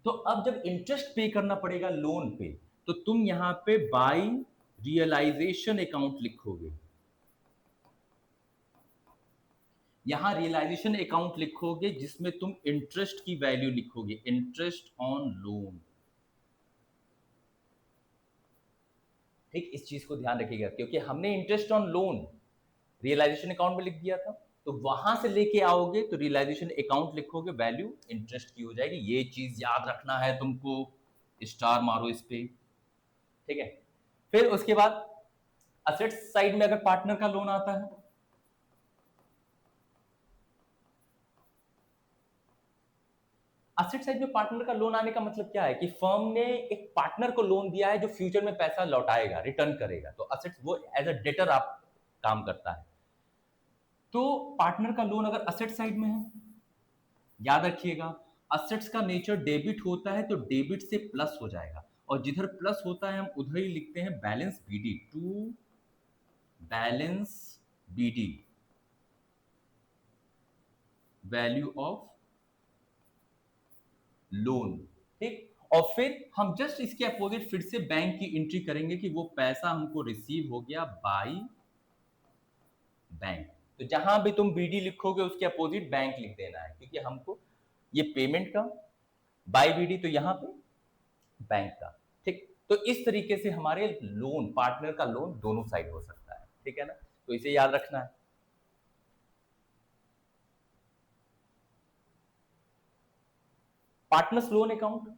तो अब जब इंटरेस्ट पे करना पड़ेगा लोन पे, तो तुम यहां पे बाय रियलाइजेशन अकाउंट लिखोगे, यहां रियलाइजेशन अकाउंट लिखोगे जिसमें तुम इंटरेस्ट की वैल्यू लिखोगे, इंटरेस्ट ऑन लोन, ठीक। इस चीज को ध्यान रखिएगा, क्योंकि हमने interest on loan realisation account में लिख दिया था, तो वहां से लेके आओगे तो रियलाइजेशन अकाउंट लिखोगे, वैल्यू इंटरेस्ट की हो जाएगी। ये चीज याद रखना है तुमको, स्टार मारो इस पे, ठीक है। फिर उसके बाद असेट साइड में अगर पार्टनर का लोन आता है, असेट साइड में पार्टनर का लोन आने का मतलब क्या है कि फर्म ने एक पार्टनर को लोन दिया है जो फ्यूचर में पैसा लौटाएगा, रिटर्न करेगा, तो असेट वो एज अ डेटर आप काम करता है। तो पार्टनर का लोन अगर असेट साइड में है, याद रखिएगा असेट्स का नेचर डेबिट होता है तो डेबिट से प्लस हो जाएगा, और जिधर प्लस होता है हम उधर ही लिखते हैं balance BD, to balance BD, value of loan. ठीक, और फिर हम जस्ट इसके अपोजिट फिर से बैंक की एंट्री करेंगे कि वो पैसा हमको रिसीव हो गया बाय बैंक। तो जहां भी तुम बीडी लिखोगे उसके अपोजिट बैंक लिख देना है, क्योंकि हमको ये पेमेंट का बाय बीडी, तो यहां पे बैंक का। ठीक, तो इस तरीके से हमारे लोन, पार्टनर का लोन दोनों साइड हो सकता है, ठीक है ना, तो इसे याद रखना है। पार्टनर्स लोन अकाउंट,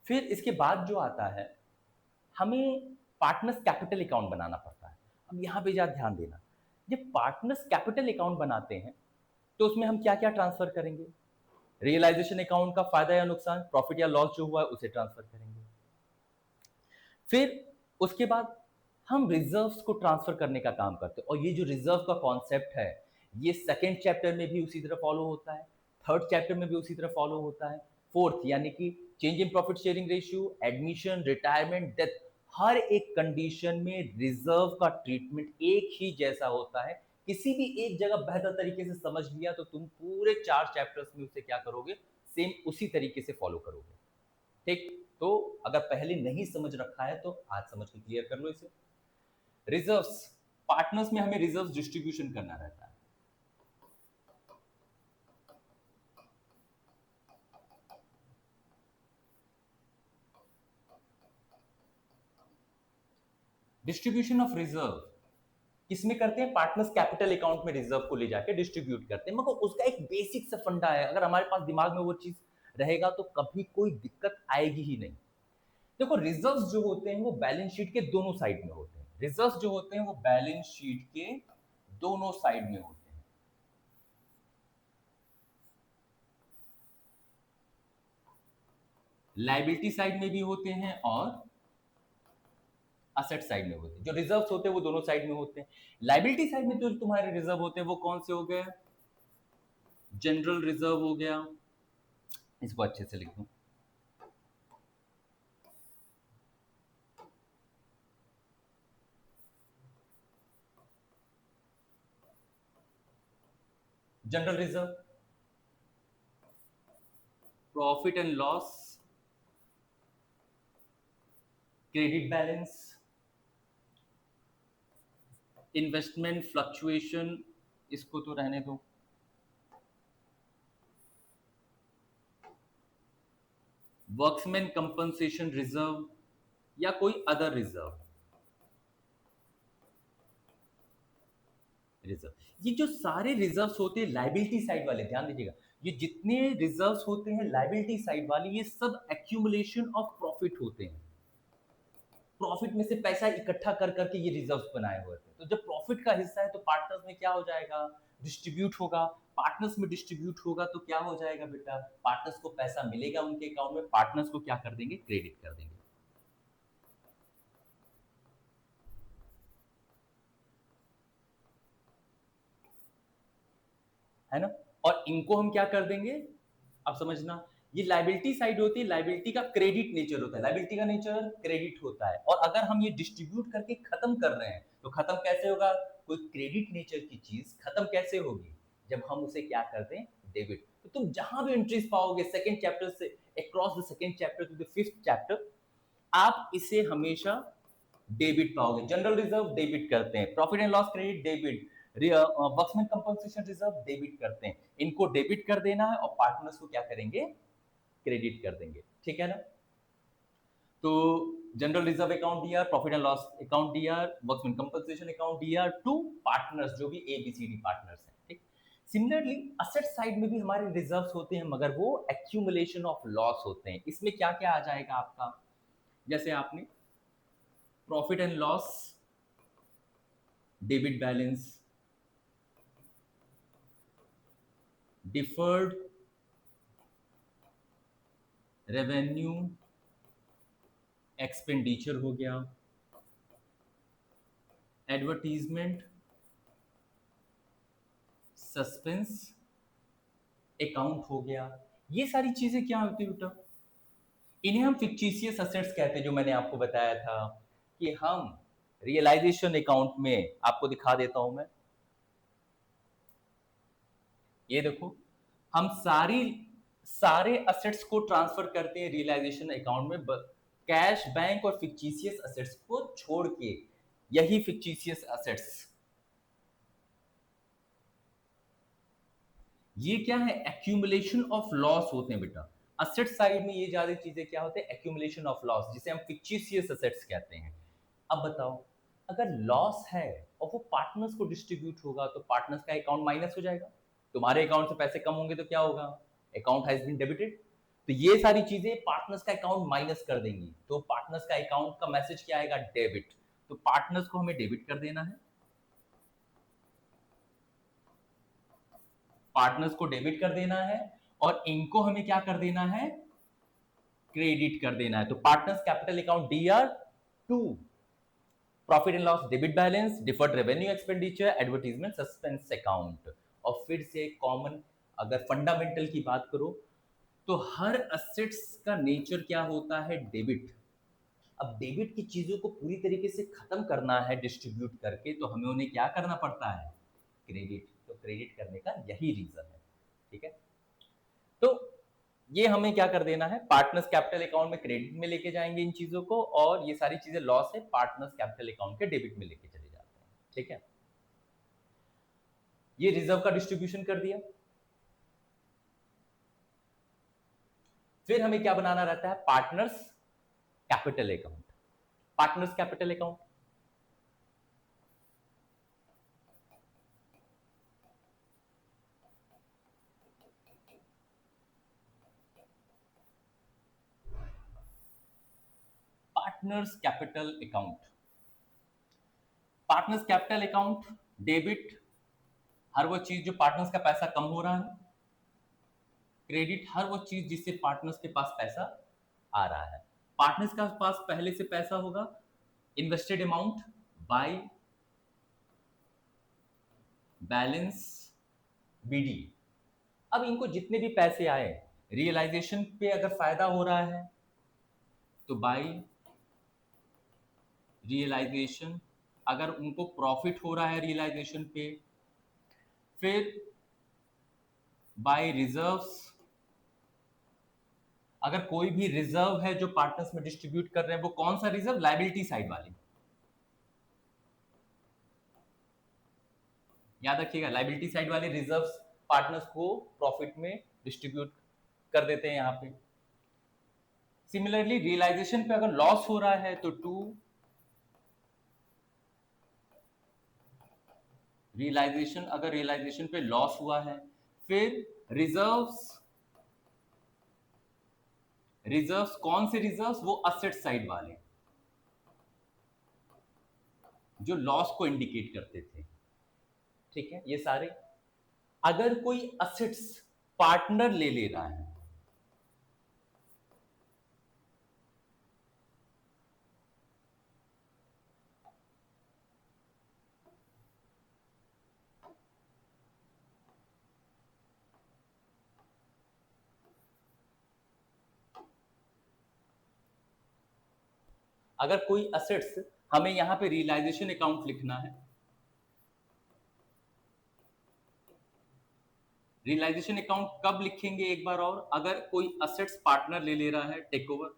फिर इसके बाद जो आता है हमें पार्टनर्स कैपिटल अकाउंट बनाना पड़ता है। अब यहां पे ज्यादा ध्यान देना, जब पार्टनर्स कैपिटल अकाउंट बनाते हैं तो उसमें हम क्या क्या ट्रांसफर करेंगे, रियलाइजेशन अकाउंट का फायदा या नुकसान, प्रॉफिट या लॉस जो हुआ है उसे ट्रांसफर करेंगे। फिर उसके बाद हम रिजर्व्स को ट्रांसफर करने का काम करते हैं, और ये जो रिजर्व का कॉन्सेप्ट है ये सेकेंड चैप्टर में भी उसी तरह फॉलो होता है, थर्ड चैप्टर में भी उसी तरह फॉलो होता है, फोर्थ यानी कि change in profit sharing ratio, admission, retirement, death, हर एक कंडीशन में रिजर्व का ट्रीटमेंट एक ही जैसा होता है। किसी भी एक जगह बेहतर तरीके से समझ लिया तो तुम पूरे 4 चैप्टर्स में उसे क्या करोगे, सेम उसी तरीके से फॉलो करोगे। ठीक, तो अगर पहले नहीं समझ रखा है तो आज समझ के क्लियर कर लो इसे। रिजर्व्स, पार्टनर्स में हमें रिजर्व डिस्ट्रीब्यूशन करना रहता है। डिस्ट्रीब्यूशन ऑफ रिजर्व किसमें करते हैं, पार्टनर्स कैपिटल अकाउंट में रिजर्व को ले जाके डिस्ट्रीब्यूट करते हैं, मगर उसका एक बेसिक सा फंडा है, अगर हमारे पास दिमाग में वो चीज रहेगा तो कभी कोई दिक्कत आएगी ही नहीं। देखो रिजर्व्स जो होते हैं वो बैलेंस शीट के दोनों साइड में होते हैं, रिजर्व्स जो होते हैं वो बैलेंस शीट के दोनों साइड में होते हैं। लाइबिलिटी साइड में भी होते हैं और असेट साइड में होते हैं। जो रिजर्व्स होते हैं वो दोनों साइड में होते हैं। लाइबिलिटी साइड में जो तुम्हारे रिजर्व होते हैं वो कौन से हो गए, जनरल रिजर्व हो गया, इसको अच्छे से लिख दूं, general reserve, profit and loss, credit balance, investment fluctuation, इसको तो रहने दो, वर्क्समैन कंपनसेशन रिजर्व या कोई अदर रिजर्व, रिजर्व। ये जो सारे रिजर्व्स होते हैं लाइबिलिटी साइड वाले, ध्यान दीजिएगा, ये जितने रिजर्व्स होते हैं लाइबिलिटी साइड वाले ये सब एक्यूमुलेशन ऑफ प्रॉफिट होते हैं। प्रॉफिट में से पैसा इकट्ठा कर करके ये रिजर्व्स बनाए हुए थे, तो जब प्रॉफिट का हिस्सा है तो पार्टनर्स में क्या हो जाएगा, डिस्ट्रीब्यूट होगा। पार्टनर्स में डिस्ट्रीब्यूट होगा तो क्या हो जाएगा बेटा, पार्टनर्स को पैसा मिलेगा उनके अकाउंट में, पार्टनर्स को क्या कर देंगे, क्रेडिट कर देंगे, है ना। और इनको हम क्या कर देंगे, अब समझना, ये लाइबिलिटी साइड होती है, लाइबिलिटी का क्रेडिट नेचर होता है, लाइबिलिटी का नेचर क्रेडिट होता है, और अगर हम ये डिस्ट्रीब्यूट करके खत्म कर रहे हैं तो खत्म कैसे होगा, कोई क्रेडिट नेचर की चीज खत्म कैसे होगी, जब हम उसे क्या कर दें, डेबिट। तो तुम जहां भी एंट्रीज पाओगे सेकंड चैप्टर से across the second chapter two the fifth chapter, आप इसे हमेशा डेबिट पाओगे। जनरल रिजर्व डेबिट करते हैं, profit and loss credit debit, workman compensation reserve debit करते हैं, इनको डेबिट कर देना है और पार्टनर्स को क्या करेंगे, क्रेडिट कर देंगे, ठीक है ना। तो जनरल रिजर्व अकाउंट दिया, प्रॉफिट एंड लॉस अकाउंट दिया, वर्कमैन कंपनसेशन अकाउंट दिया टू पार्टनर्स जो भी एबीसीडी पार्टनर्स हैं, ठीक। सिमिलरली असेट साइड में भी हमारे रिजर्व्स होते हैं मगर वो एक्यूमुलेशन ऑफ लॉस होते हैं। इसमें क्या क्या आ जाएगा आपका, जैसे आपने profit and loss, debit balance, deferred revenue expenditure हो गया, एडवर्टीजमेंट सस्पेंस अकाउंट हो गया। ये सारी चीजें क्या होती है बेटा? इन्हें हम फिक्टिशियस असेट्स कहते हैं, जो मैंने आपको बताया था कि हम रियलाइजेशन अकाउंट में, आपको दिखा देता हूं मैं, ये देखो, हम सारे असेट्स को ट्रांसफर करते हैं रियलाइजेशन अकाउंट में, कैश, बैंक और फिक्टिशियस असेट्स को छोड़ के। यही फिक्टिशियस असेट्स, ये क्या है? एक्यूमुलेशन ऑफ लॉस होते हैं बेटा। असेट साइड में ये ज्यादा चीजें क्या होते हैं? एक्यूमुलेशन ऑफ लॉस, जिसे हम फिक्टिशियस असेट्स कहते हैं। अब बताओ, अगर लॉस है और वो पार्टनर्स को डिस्ट्रीब्यूट होगा, तो पार्टनर्स का अकाउंट माइनस हो जाएगा। तुम्हारे अकाउंट से पैसे कम होंगे तो क्या होगा? Account has been debited. तो ये सारी चीजें पार्टनर्स का अकाउंट माइनस कर देंगी, तो पार्टनर्स का अकाउंट का मैसेज क्या आएगा? डेबिट। तो पार्टनर्स को हमें डेबिट कर देना है, पार्टनर्स को डेबिट कर देना है, और इनको हमें क्या कर देना है? क्रेडिट कर देना है। तो partners capital account DR2, profit and loss debit balance, deferred revenue expenditure, advertisement suspense account. और फिर से कॉमन, अगर फंडामेंटल की बात करो, तो हर असेट्स का नेचर क्या होता है? डेबिट। अब डेबिट की चीजों को पूरी तरीके से खत्म करना है डिस्ट्रीब्यूट करके, तो हमें उन्हें क्या करना पड़ता है? क्रेडिट। तो क्रेडिट करने का यही रीजन है। ठीक है, तो ये हमें क्या कर देना है? पार्टनर्स कैपिटल अकाउंट में क्रेडिट में लेके जाएंगे इन चीजों को, और ये सारी चीजें लॉस है पार्टनर्स कैपिटल अकाउंट के डेबिट में लेके चले जाते हैं। ठीक है, ये रिजर्व का डिस्ट्रीब्यूशन कर दिया। फिर हमें क्या बनाना रहता है? Partners capital account. Partners capital account, partners capital account, partners capital account debit, हर वो चीज जो पार्टनर्स का पैसा कम हो रहा है। क्रेडिट, हर वो चीज जिससे पार्टनर्स के पास पैसा आ रहा है। पार्टनर्स के पास पहले से पैसा होगा, invested amount by balance BD। अब इनको जितने भी पैसे आए, रियलाइजेशन पे अगर फायदा हो रहा है तो बाय रियलाइजेशन, अगर उनको प्रॉफिट हो रहा है रियलाइजेशन पे, फिर बाय रिजर्व्स, अगर कोई भी रिजर्व है जो पार्टनर्स में डिस्ट्रीब्यूट कर रहे हैं, वो कौन सा रिजर्व? लायबिलिटी साइड वाली, याद रखिएगा, लायबिलिटी साइड वाले रिजर्व्स पार्टनर्स को प्रॉफिट में डिस्ट्रीब्यूट कर देते हैं यहां पे। सिमिलरली रियलाइजेशन पे अगर लॉस हो रहा है तो टू रियलाइजेशन, अगर रियलाइजेशन पे लॉस हुआ है, फिर रिजर्व्स, रिजर्व्स कौन से रिजर्व्स? वो असेट साइड वाले जो लॉस को इंडिकेट करते थे। ठीक है, ये सारे। अगर कोई असेट्स पार्टनर ले ले रहा है, अगर कोई असेट्स, हमें यहां पे रियलाइजेशन अकाउंट लिखना है। रियलाइजेशन अकाउंट कब लिखेंगे एक बार और? अगर कोई असेट्स पार्टनर ले ले रहा है, take over.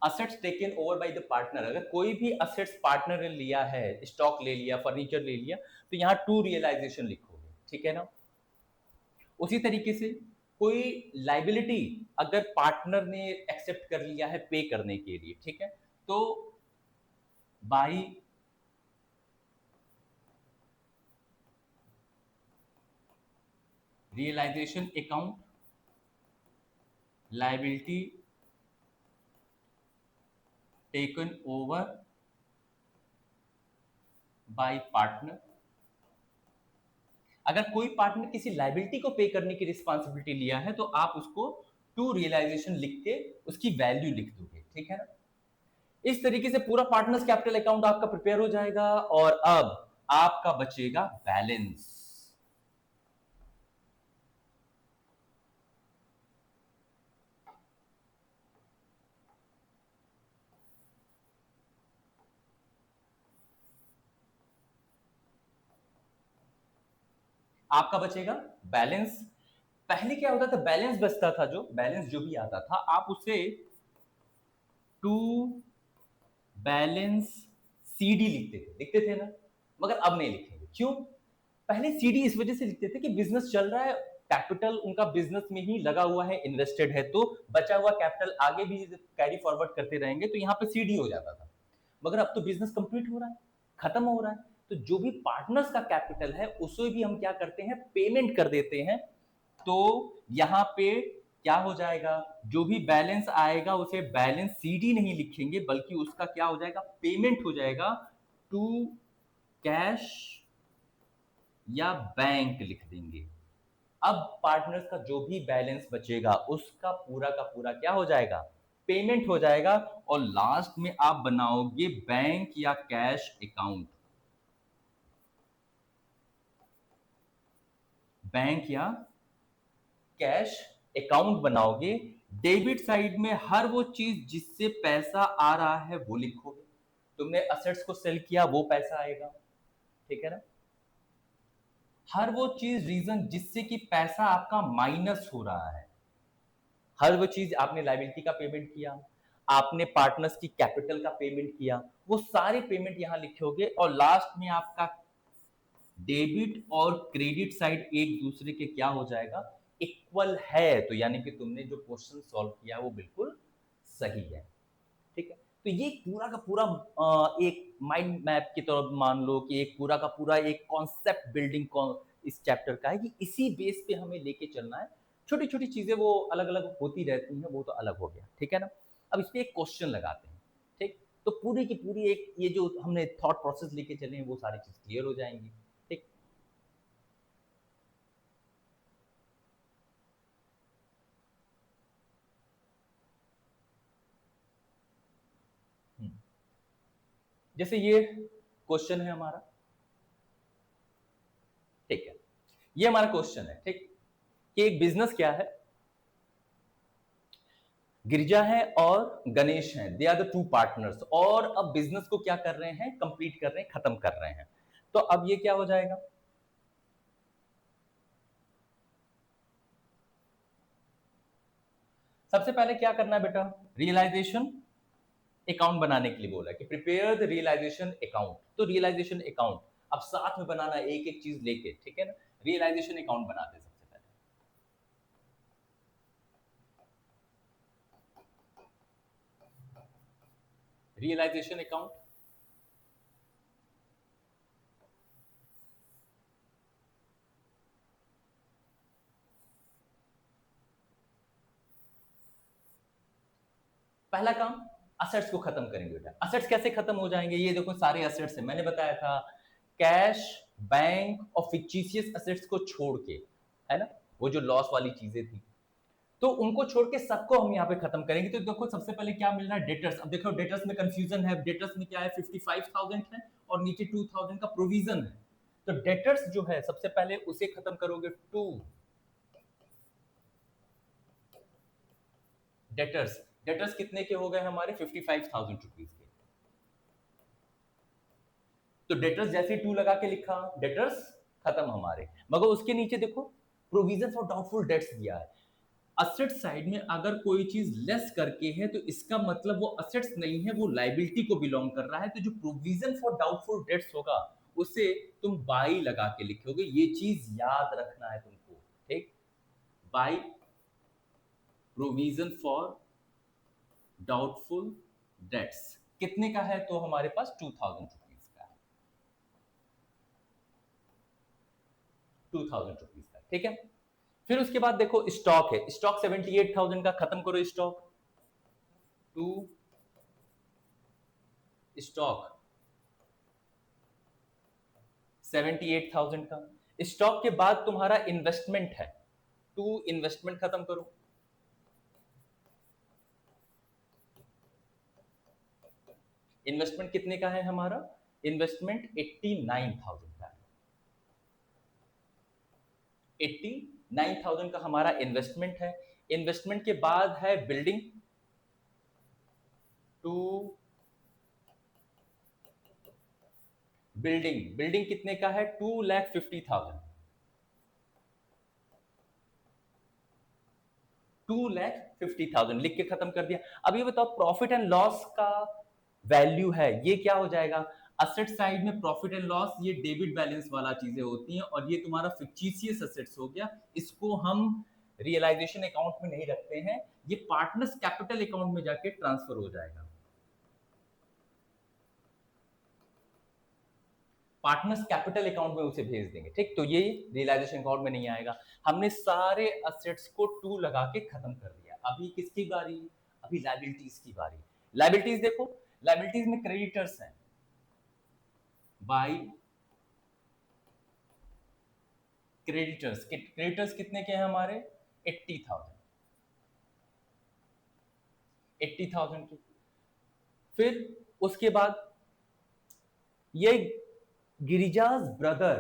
Assets taken over by the partner, अगर कोई भी असेट्स पार्टनर ने लिया है, स्टॉक ले लिया, फर्नीचर ले लिया, तो यहां टू रियलाइजेशन लिखोगे। ठीक है ना? उसी तरीके से कोई लाइबिलिटी अगर पार्टनर ने एक्सेप्ट कर लिया है पे करने के लिए, ठीक है, तो by realisation account, liability taken over by partner. अगर कोई पार्टनर किसी लायबिलिटी को पे करने की रिस्पॉन्सिबिलिटी लिया है तो आप उसको टू रियलाइजेशन लिख के उसकी वैल्यू लिख दोगे, ठीक है ना। इस तरीके से पूरा पार्टनर्स कैपिटल अकाउंट आपका प्रिपेयर हो जाएगा और अब आपका बचेगा बैलेंस। आपका बचेगा बैलेंस। पहले क्या होता था, बैलेंस बचता था, जो बैलेंस जो भी आता था आप उसे टू बैलेंस सीडी लिखते थे ना, मगर अब नहीं लिखेंगे। क्यों? पहले सीडी इस वजह से लिखते थे कि बिजनेस चल रहा है, कैपिटल उनका बिजनेस में ही लगा हुआ है, इन्वेस्टेड है, तो बचा हुआ कैपिटल आगे भी कैरी फॉरवर्ड करते रहेंगे, तो यहाँ पे सीडी हो जाता था। मगर अब तो बिजनेस कंप्लीट हो रहा है, खत्म हो रहा है, तो जो भी पार्टनर्स का कैपिटल है उसे भी हम क्या करते हैं, पेमेंट कर देते हैं। तो यहाँ पे क्या हो जाएगा, जो भी बैलेंस आएगा उसे बैलेंस सीडी नहीं लिखेंगे, बल्कि उसका क्या हो जाएगा, पेमेंट हो जाएगा टू कैश या बैंक लिख देंगे। अब पार्टनर्स का जो भी बैलेंस बचेगा उसका पूरा का पूरा क्या हो जाएगा, पेमेंट हो जाएगा। और लास्ट में आप बनाओगे बैंक या कैश अकाउंट, बैंक या कैश अकाउंट बनाओगे। डेबिट साइड में हर वो चीज जिससे पैसा आ रहा है वो लिखोगे। तुमने असेट्स को सेल किया, वो पैसा आएगा, ठीक है ना। हर वो चीज रीजन जिससे कि पैसा आपका माइनस हो रहा है, हर वो चीज, आपने लायबिलिटी का पेमेंट किया, आपने पार्टनर्स की कैपिटल का पेमेंट किया, वो सारे पेमेंट यहां लिखोगे। और लास्ट में आपका डेबिट और क्रेडिट साइड एक दूसरे के क्या हो जाएगा, इक्वल है, तो यानी कि तुमने जो क्वेश्चन सॉल्व किया वो बिल्कुल सही है, ठीक है। तो ये पूरा का पूरा एक माइंड मैप की तरह मान लो कि एक पूरा का पूरा एक कॉन्सेप्ट बिल्डिंग इस चैप्टर का है कि इसी बेस पे हमें लेके चलना है। छोटी छोटी चीजें वो अलग अलग होती रहती हैं, वो तो अलग हो गया, ठीक है ना। अब इस पे एक क्वेश्चन लगाते हैं, ठीक। तो पूरी की पूरी एक ये जो हमने थॉट प्रोसेस लेके चले हैं वो सारी चीज क्लियर हो जाएंगी, ठीक। हम्म। जैसे ये क्वेश्चन है हमारा, ठीक है। ये हमारा क्वेश्चन है, ठीक, कि एक बिजनेस क्या है, गिरिजा है और गणेश हैं, they are the two partners, और अब बिजनेस को क्या कर रहे हैं, कंप्लीट कर रहे हैं, खत्म कर रहे हैं। तो अब ये क्या हो जाएगा, सबसे पहले क्या करना है बेटा, रियलाइजेशन अकाउंट बनाने के लिए बोला है कि प्रिपेयर द रियलाइजेशन अकाउंट। तो रियलाइजेशन अकाउंट अब साथ में बनाना है, एक एक चीज लेके, ठीक है ना। रियलाइजेशन अकाउंट बनाते हैं सबसे पहले। रियलाइजेशन अकाउंट, पहला काम, असेट्स को खत्म करेंगे बेटा। असेट्स कैसे खत्म हो जाएंगे, ये देखो सारे असेट्स हैं, मैंने बताया था, कैश, बैंक और फिक्टिशियस असेट्स को छोड़ के, है ना, वो जो लॉस वाली चीजें थी, तो उनको छोड़ के सबको हम यहाँ पे खत्म करेंगे। तो देखो सबसे पहले क्या मिल रहा है, डेटर्स। अब देखो डेटर्स में कंफ्यूजन है, डेटर्स में क्या है, 55,000 है और नीचे 2,000 का प्रोविजन है। तो डेटर्स जो है सबसे पहले उसे खत्म करोगे, टू डेटर्स। डेटर्स कितने के हो गए हमारे, 55,000 रुपीज के। तो डेटर्स जैसे टू लगा के लिखा, डेटर्स खत्म हमारे। मगर उसके नीचे देखो प्रोविजन फॉर डाउटफुल डेट्स दिया है। असेट साइड में अगर कोई चीज लेस करके है तो इसका मतलब वो असेट्स नहीं है, वो लाइबिलिटी को बिलोंग कर रहा है। तो जो प्रोविजन फॉर डाउटफुल डेट्स होगा उसे तुम बाई लगा के लिखोगे, ये चीज याद रखना है तुमको, ठीक। By provision for doubtful debts कितने का है, तो हमारे पास 2,000 रुपीज का है, 2,000 रुपीज का, ठीक है। फिर उसके बाद देखो स्टॉक है, स्टॉक 78,000 का, खत्म करो स्टॉक टू स्टॉक 78,000 का। स्टॉक के बाद तुम्हारा इन्वेस्टमेंट है, टू इन्वेस्टमेंट खत्म करो। इन्वेस्टमेंट कितने का है हमारा? इन्वेस्टमेंट 89,000 का है। 89,000 का हमारा इन्वेस्टमेंट है। इन्वेस्टमेंट के बाद है बिल्डिंग टू बिल्डिंग। बिल्डिंग कितने का है? 2,50,000। 2,50,000 लिख के खत्म कर दिया। अब ये बताओ प्रॉफिट एंड लॉस का वैल्यू है, ये क्या हो जाएगा? असेट साइड में प्रॉफिट एंड लॉस ये डेबिट बैलेंस वाला चीजें होती हैं, और ये तुम्हारा फिक्टिशियस असेट्स हो गया। इसको हम रियलाइजेशन अकाउंट में नहीं रखते हैं, ये पार्टनर्स कैपिटल अकाउंट में जाके ट्रांसफर हो जाएगा। पार्टनर्स कैपिटल अकाउंट में उसे भेज देंगे, ठीक। तो ये रियलाइजेशन अकाउंट में नहीं आएगा। हमने सारे असेट्स को टू लगा के खत्म कर दिया। अभी किसकी बारी? अभी लायबिलिटीज की बारी। लायबिलिटीज देखो, लायबिलिटीज में क्रेडिटर्स हैं, बाई क्रेडिटर्स। क्रेडिटर्स कितने के हैं हमारे? 80,000। 80,000 के। फिर उसके बाद ये गिरिजाज ब्रदर।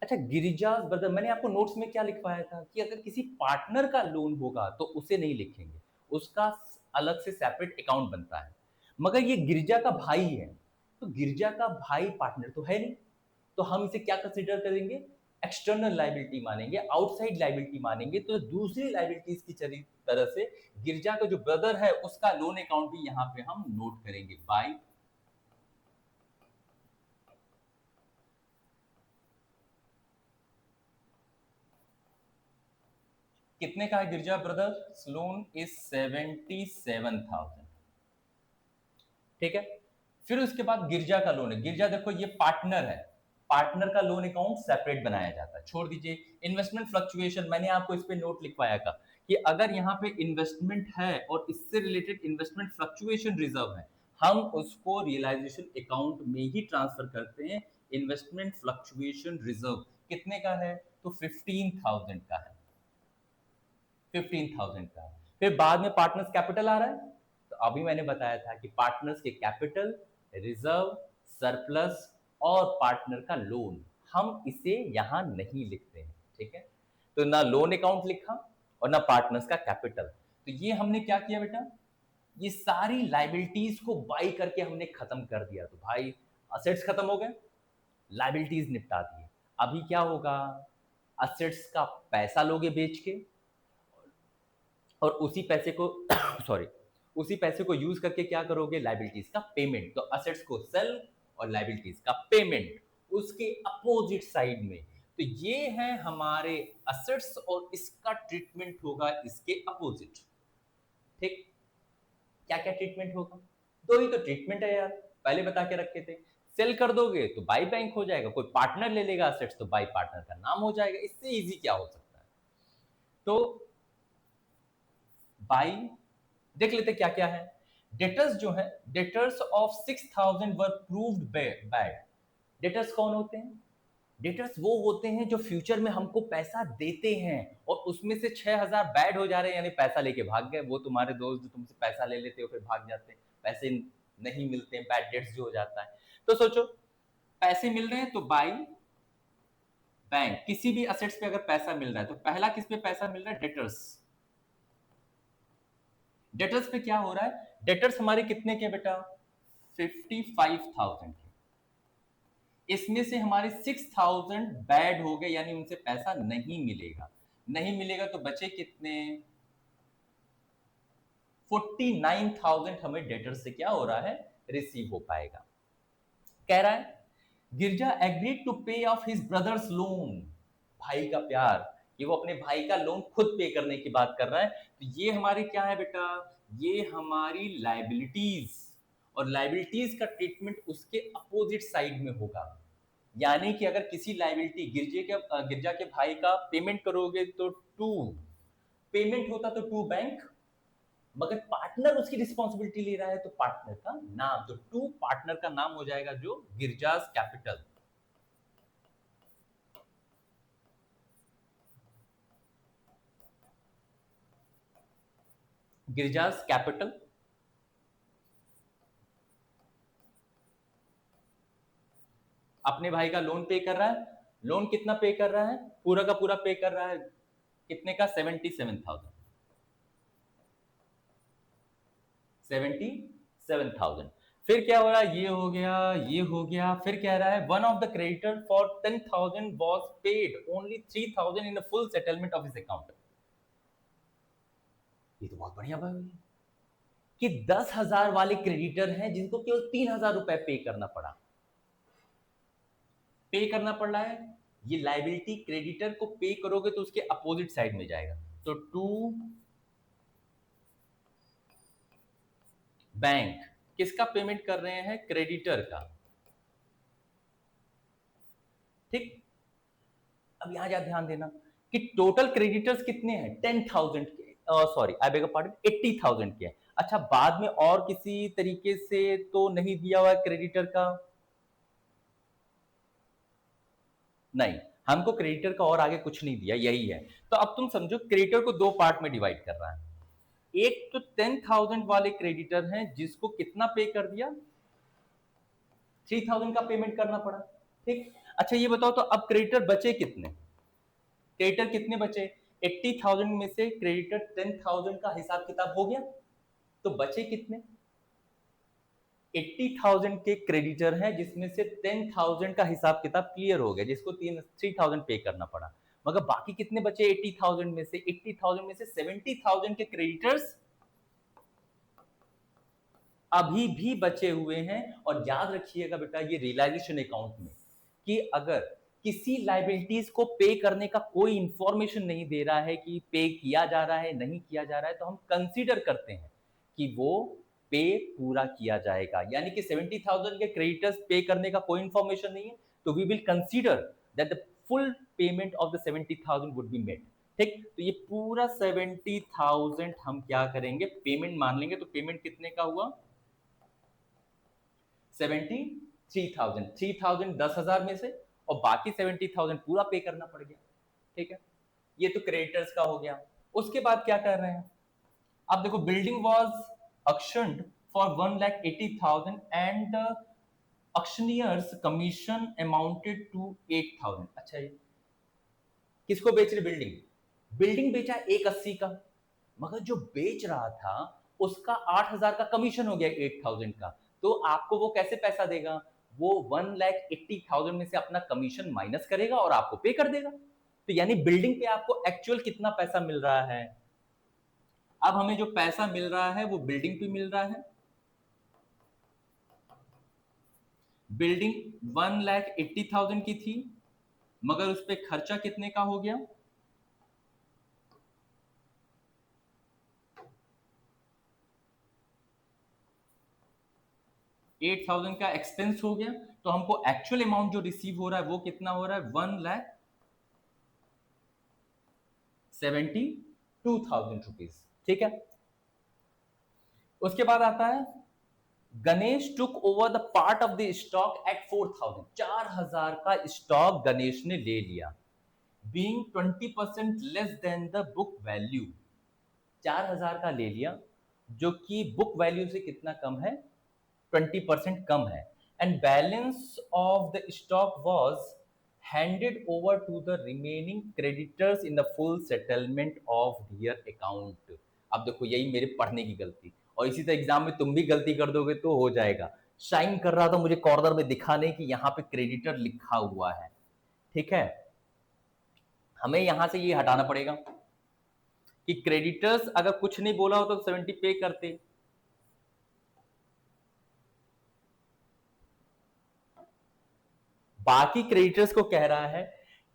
अच्छा, गिरिजाज ब्रदर, मैंने आपको नोट्स में क्या लिखवाया था कि अगर किसी पार्टनर का लोन होगा तो उसे नहीं लिखेंगे, उसका अलग से सेपरेट अकाउंट बनता है। मगर ये गिरिजा का भाई है, तो गिरिजा का भाई पार्टनर तो है नहीं, तो हम इसे क्या कंसीडर करेंगे? एक्सटर्नल लाइबिलिटी मानेंगे, आउटसाइड लाइबिलिटी मानेंगे। तो दूसरी लाइबिलिटीज की तरह से गिरिजा का जो ब्रदर है उसका लोन अकाउंट भी यहां पे हम नोट करेंगे बाय। कितने का है गिरजा ब्रदर्स लोन? इज 77,000, ठीक है। फिर उसके बाद गिरजा का लोन है। गिरजा देखो ये पार्टनर है, पार्टनर का लोन अकाउंट सेपरेट बनाया जाता है। छोड़ दीजिए इन्वेस्टमेंट फ्लक्चुएशन, मैंने आपको इस पे नोट लिखवाया था कि अगर यहाँ पे इन्वेस्टमेंट है और इससे रिलेटेड इन्वेस्टमेंट फ्लक्चुएशन रिजर्व है, हम उसको रियलाइजेशन अकाउंट में ही ट्रांसफर करते हैं। इन्वेस्टमेंट फ्लक्चुएशन रिजर्व कितने का है? तो 15,000 का है। 15,000 का। फिर बाद में पार्टनर्स कैपिटल आ रहा है, तो अभी मैंने बताया था कि पार्टनर्स के कैपिटल, रिजर्व, सरप्लस और पार्टनर का लोन, हम इसे यहां नहीं लिखते हैं, ठीक है। तो ना लोन अकाउंट लिखा और ना पार्टनर्स का कैपिटल। तो ये हमने क्या किया बेटा? ये सारी लाइबिलिटीज को बाई करके हमने खत्म कर दिया। तो भाई असेट्स खत्म हो गए, लाइबिलिटीज निपटा दिए। अभी क्या होगा? असेट्स का पैसा लोगे बेच के, और उसी पैसे को सॉरी, उसी पैसे को यूज करके क्या करोगे? लाइबिलिटीज का पेमेंट। तो असेट्स को सेल और लाइबिलिटीज का पेमेंट उसके अपोजिट साइड में। तो ये है हमारे असेट्स और इसका ट्रीटमेंट होगा इसके अपोजिट, ठीक। क्या क्या ट्रीटमेंट होगा? दो ही तो ट्रीटमेंट है यार, पहले बता के रखे थे। सेल कर दोगे तो बाई बैंक हो जाएगा, कोई पार्टनर ले लेगा असेट्स तो बाई पार्टनर का नाम हो जाएगा। इससे इजी क्या हो सकता है? तो बाई देख लेते क्या क्या है। डेटर्स जो है, debtors of 6,000 were proved bad. Debtors कौन होते हैं? डेटर्स वो होते हैं जो फ्यूचर में हमको पैसा देते हैं और उसमें से 6,000 बैड हो जा रहे हैं, यानी पैसा लेके भाग गए। वो तुम्हारे दोस्त जो तुमसे पैसा ले लेते हो फिर भाग जाते हैं, पैसे नहीं मिलते हैं, बैड डेट्स जो हो जाता है। तो सोचो पैसे मिल रहे हैं तो बाई बैंक। किसी भी असेट्स पे अगर पैसा मिल रहा है तो पहला किस पे पैसा मिल रहा है? डेटर्स। डेटर्स पे क्या हो रहा है? डेटर्स हमारे कितने के बेटा? 55,000 के। इसमें से हमारे 6,000 बैड हो गए, यानी उनसे पैसा नहीं मिलेगा। नहीं मिलेगा तो बचे कितने? 49,000 हमें डेटर्स से क्या हो रहा है? रिसीव हो पाएगा। कह रहा है गिरजा एग्रीड टू पे ऑफ हिज ब्रदर्स लोन। भाई का प्यार, ये वो अपने भाई का लोन खुद पे करने की बात कर रहा है। तो ये हमारी क्या है बेटा? ये हमारी लाइबिलिटीज, और लाइबिलिटीज का ट्रीटमेंट उसके अपोजिट साइड में होगा। यानी कि अगर किसी लाइबिलिटी गिरजा के भाई का पेमेंट करोगे तो टू पेमेंट होता तो टू बैंक, मगर पार्टनर उसकी रिस्पॉन्सिबिलिटी ले रहा है तो पार्टनर का नाम, तो टू पार्टनर का नाम हो जाएगा जो गिरजास कैपिटल। गिरजास कैपिटल अपने भाई का लोन पे कर रहा है। लोन कितना पे कर रहा है? पूरा का पूरा पे कर रहा है। कितने का? 77,000। 77,000। फिर क्या हो रहा है? ये हो गया, ये हो गया। फिर कह रहा है one of the creditor for 10,000 was paid only 3,000 in full settlement of his account. ये तो बहुत बढ़िया बात है कि 10,000 वाले क्रेडिटर हैं जिनको केवल 3,000 रुपए पे करना पड़ा। पे करना पड़ रहा है, ये लाइबिलिटी क्रेडिटर को पे करोगे तो उसके अपोजिट साइड में जाएगा, तो टू बैंक किसका पेमेंट कर रहे हैं? क्रेडिटर का। ठीक। अब यहां जा ध्यान देना कि टोटल क्रेडिटर्स कितने हैं? 10,000 के, सॉरी आई बेग पार्डन, 80,000 के। अच्छा, बाद में और किसी तरीके से तो नहीं दिया हुआ क्रेडिटर का? नहीं, हमको क्रेडिटर का और आगे कुछ नहीं दिया, यही है। तो अब तुम समझो क्रेडिटर को दो पार्ट में डिवाइड कर रहा है। एक तो 10,000 वाले क्रेडिटर हैं जिसको कितना पे कर दिया? 3,000 का पेमेंट करना पड़ा। ठीक। अच्छा ये बताओ तो अब क्रेडिटर बचे कितने? क्रेडिटर कितने बचे? 80,000 में से क्रेडिटर 10,000 का हिसाब किताब हो गया, तो बचे कितने? 80,000 के क्रेडिटर हैं जिसमें से 10,000 का हिसाब किताब क्लियर हो गया, जिसको 3,000 पे करना पड़ा। मगर बाकी कितने बचे 80,000 में से? 80,000 में से 70,000 के क्रेडिटर्स अभी भी बचे हुए हैं। और याद रखिएगा बेटा, ये रियलाइजेशन अकाउंट में कि अगर किसी लाइबिलिटीज को पे करने का कोई इंफॉर्मेशन नहीं दे रहा है कि पे किया जा रहा है नहीं किया जा रहा है, तो हम कंसीडर करते हैं कि वो पे पूरा किया जाएगा। यानी कि 70,000 के क्रेडिटर्स पे करने का कोई इंफॉर्मेशन नहीं है, तो we will consider that the full payment of the 70,000 would be made. ठीक। तो ये पूरा 70,000 हम क्या करेंगे? पेमेंट मान लेंगे। तो पेमेंट कितने का हुआ? 73,000। 3,000 10,000 में से, और बाकी 70,000 पूरा पे करना पड़ गया। ठीक है, ये तो क्रेडिटर्स का हो गया। उसके बाद क्या कर रहे हैं? अब देखो, building was auctioned for 1,80,000 and auctioneers commission amounted to 8,000। अच्छा, ये किसको बेच रहे? बिल्डिंग। बिल्डिंग बेचा 180 का, मगर जो बेच रहा था उसका 8,000 का कमीशन हो गया 8,000 का। तो आपको वो कैसे पैसा देगा? वो 1,80,000 में से अपना कमीशन माइनस करेगा और आपको पे कर देगा। तो यानी बिल्डिंग पे आपको एक्चुअल कितना पैसा मिल रहा है? अब हमें जो पैसा मिल रहा है वो बिल्डिंग पे मिल रहा है। बिल्डिंग 1,80,000 की थी, मगर उस पर खर्चा कितने का हो गया? 8,000 का एक्सपेंस हो गया। तो हमको एक्चुअल अमाउंट जो रिसीव हो रहा है वो कितना हो रहा है? 1,72,000 रुपीज। ठीक है। उसके बाद आता है Ganesh took over the part of the stock at 4,000। 4,000 का स्टॉक गणेश ने ले लिया, being 20% less than the book value. 4,000 का ले लिया जो कि बुक वैल्यू से कितना कम है? 20% कम है। And balance of the stock was handed over to the remaining creditors in the full settlement of their account. अब देखो, यही मेरे पढ़ने की गलती, और इसी तरह एग्जाम में तुम भी गलती कर दोगे तो हो जाएगा। शाइन कर रहा था मुझे कॉर्नर में दिखाने कि यहाँ पे क्रेडिटर लिखा हुआ है। ठीक है, हमें यहां से ये हटाना पड़ेगा कि क्रेडिटर्स अगर कुछ नहीं बोला हो तो 70 पे करते। बाकी क्रेडिटर्स को कह रहा है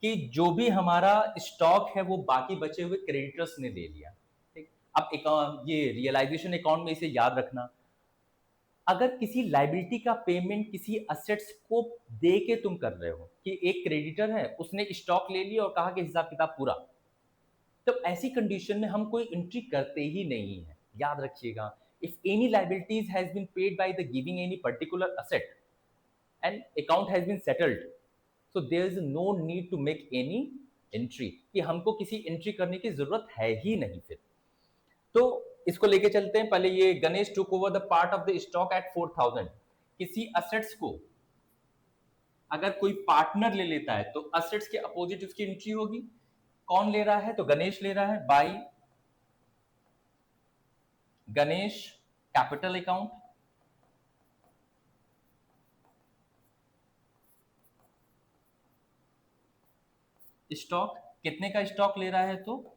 कि जो भी हमारा स्टॉक है वो बाकी बचे हुए क्रेडिटर्स ने ले लिया। ठीक। अब एक ये रियलाइजेशन अकाउंट में इसे याद रखना अगर किसी लाइबिलिटी का पेमेंट किसी असेट्स को दे के तुम कर रहे हो कि एक क्रेडिटर है, उसने स्टॉक ले लिया और कहा कि हिसाब किताब पूरा, तो ऐसी कंडीशन में हम कोई एंट्री करते ही नहीं है। याद रखिएगा, if any liabilities has been paid by the giving any particular asset and account has been settled, so there is no need to make any entry, कि हमको किसी एंट्री करने की जरूरत है ही नहीं फिर। तो इसको लेके चलते हैं। पहले ये Ganesh took over the part of the stock at 4000। किसी असेट्स को अगर कोई पार्टनर ले लेता है तो असेट्स के अपोजिट उसकी एंट्री होगी। कौन ले रहा है? तो गणेश ले रहा है, by Ganesh capital account. Stock कितने का स्टॉक ले रहा है? तो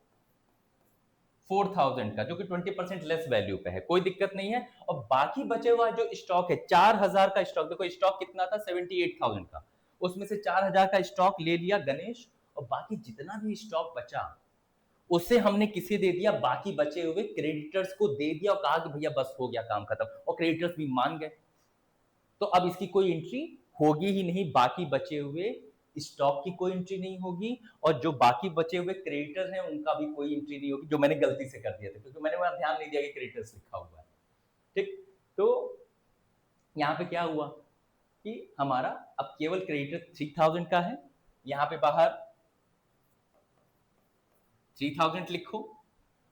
4000 का, जो कि 20% लेस वैल्यू पे है, कोई दिक्कत नहीं है। और बाकी बचे हुआ जो स्टॉक है 4000 का स्टॉक, देखो स्टॉक कितना था 78,000 का, उसमें से 4000 का स्टॉक ले लिया गणेश, और बाकी जितना भी स्टॉक बचा उसे हमने किसे दे दिया? बाकी बचे हुए क्रेडिटर्स को दे दिया और कहा कि भैया बस हो गया काम खत्म, और क्रेडिटर्स भी मान गए। तो अब इसकी कोई एंट्री होगी ही नहीं, बाकी बचे हुए स्टॉक की कोई एंट्री नहीं होगी, और जो बाकी बचे हुए क्रेडिटर हैं उनका भी कोई एंट्री नहीं होगी, जो मैंने गलती से कर दिया था, क्योंकि मैंने वहां ध्यान नहीं दिया कि क्रेडिटर्स लिखा हुआ है। ठीक, तो यहाँ पे क्या हुआ कि हमारा अब केवल क्रेडिटर 3000 का है, यहाँ पे बाहर 3000 लिखो,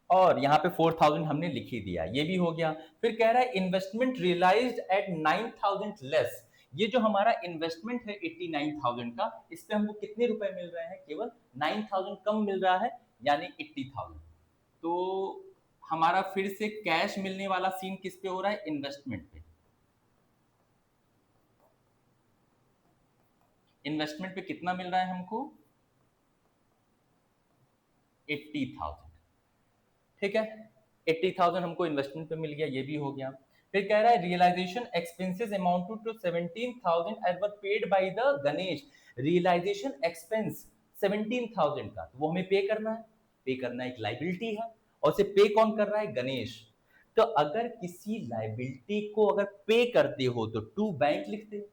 और यहाँ पे 4000 हमने लिख ही दिया, ये भी हो गया। फिर कह रहा है इन्वेस्टमेंट रियलाइज्ड एट 9000 लेस। ये जो हमारा इन्वेस्टमेंट है 89,000 का, इस पे हमको कितने रुपए मिल रहे हैं? केवल 9000 कम मिल रहा है, यानी 80,000। तो हमारा फिर से कैश मिलने वाला सीन किस पे हो रहा है? इन्वेस्टमेंट पे। इन्वेस्टमेंट पे कितना मिल रहा है हमको? 80,000। ठीक है, 80,000 हमको इन्वेस्टमेंट पे मिल गया, ये भी हो गया। फिर कह रहा है realisation expenses amounted to 17,000 as were paid by the Ganesh. Realisation expense 17,000 का, तो वो हमें पे करना है, पे करना एक लाइबिलिटी है, और उसे पे कौन कर रहा है? गणेश। तो अगर किसी लाइबिलिटी को अगर पे करते हो तो टू बैंक लिखते हो,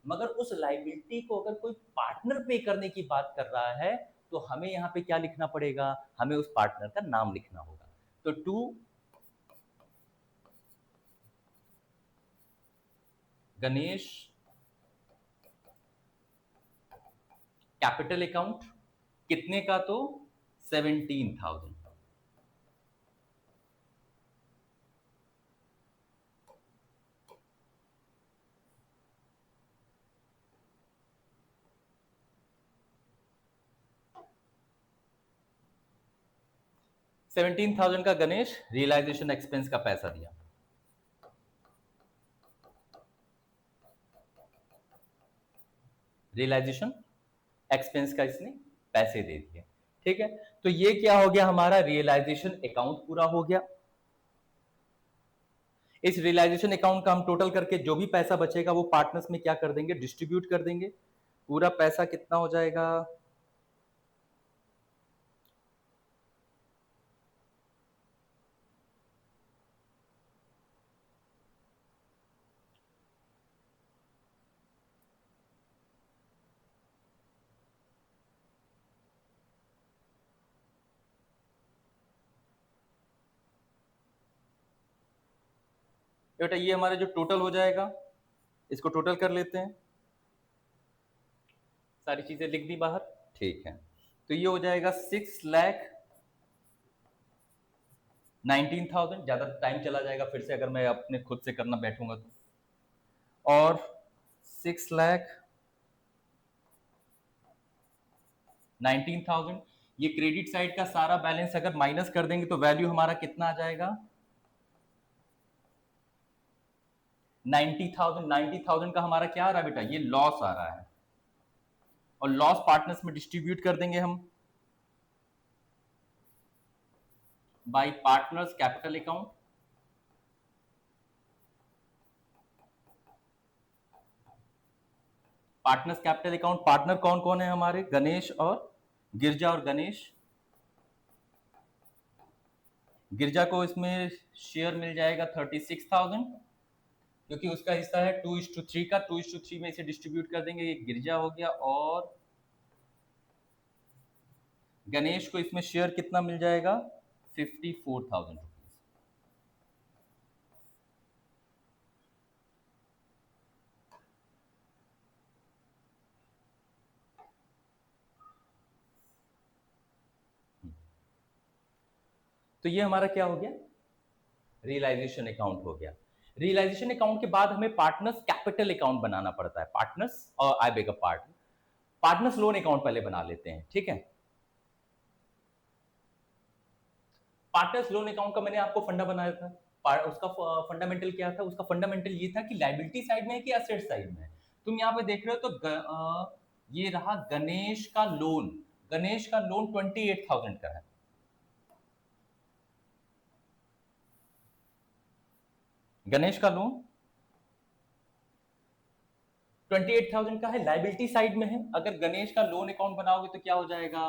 मगर उस लाइबिलिटी को अगर कोई पार्टनर पे करने की बात कर रहा है तो हमें यहाँ पे क्या लिखना पड़ेगा? हमें उस पार्टनर का नाम लिखना होगा। तो टू गणेश कैपिटल अकाउंट, कितने का? तो 17,000। $17,000 का गणेश रियलाइजेशन एक्सपेंस का पैसा दिया। रियलाइजेशन एक्सपेंस का इसने पैसे दे दिए। ठीक है, तो ये क्या हो गया? हमारा रियलाइजेशन अकाउंट पूरा हो गया। इस रियलाइजेशन अकाउंट का हम टोटल करके जो भी पैसा बचेगा वो पार्टनर्स में क्या कर देंगे? डिस्ट्रीब्यूट कर देंगे। पूरा पैसा कितना हो जाएगा? बेटा ये हमारा जो टोटल हो जाएगा, इसको टोटल कर लेते हैं। सारी चीजें लिख दी बाहर, ठीक है। तो ये हो जाएगा 6,19,000। ज्यादा टाइम चला जाएगा फिर से अगर मैं अपने खुद से करना बैठूंगा तो। और 6,19,000, ये क्रेडिट साइड का सारा बैलेंस अगर माइनस कर देंगे तो वैल्यू हमारा कितना आ जाएगा? 90,000। 90,000 का हमारा क्या आ रहा है बेटा? ये लॉस आ रहा है, और लॉस पार्टनर्स में डिस्ट्रीब्यूट कर देंगे हम bye partners capital account. Partners capital account, partner कौन कौन है हमारे? गणेश और गिरजा। और गणेश, गिरजा को इसमें शेयर मिल जाएगा 36,000, क्योंकि उसका हिस्सा है 2:3 का, 2:3 में इसे डिस्ट्रीब्यूट कर देंगे, ये गिरजा हो गया, और गणेश को इसमें शेयर कितना मिल जाएगा, 54,000 रुपीज। तो ये हमारा क्या हो गया, रियलाइजेशन अकाउंट हो गया। रियलाइजेशन अकाउंट के बाद हमें पार्टनर्स कैपिटल अकाउंट बनाना पड़ता है, पार्टनर्स, और I beg a partner, partners loan account पहले बना लेते हैं, ठीक है। पार्टनर्स लोन अकाउंट का मैंने आपको फंडा बनाया था, उसका फंडामेंटल क्या था, उसका फंडामेंटल ये था कि लाइबिलिटी साइड में है कि एसेट साइड में है। तुम यहाँ पे देख रहे हो तो ये रहा गणेश का लोन, गणेश का लोन 28,000 का है, गणेश का लोन 28,000 का है, लाइबिलिटी साइड में है। अगर गणेश का लोन अकाउंट बनाओगे तो क्या हो जाएगा,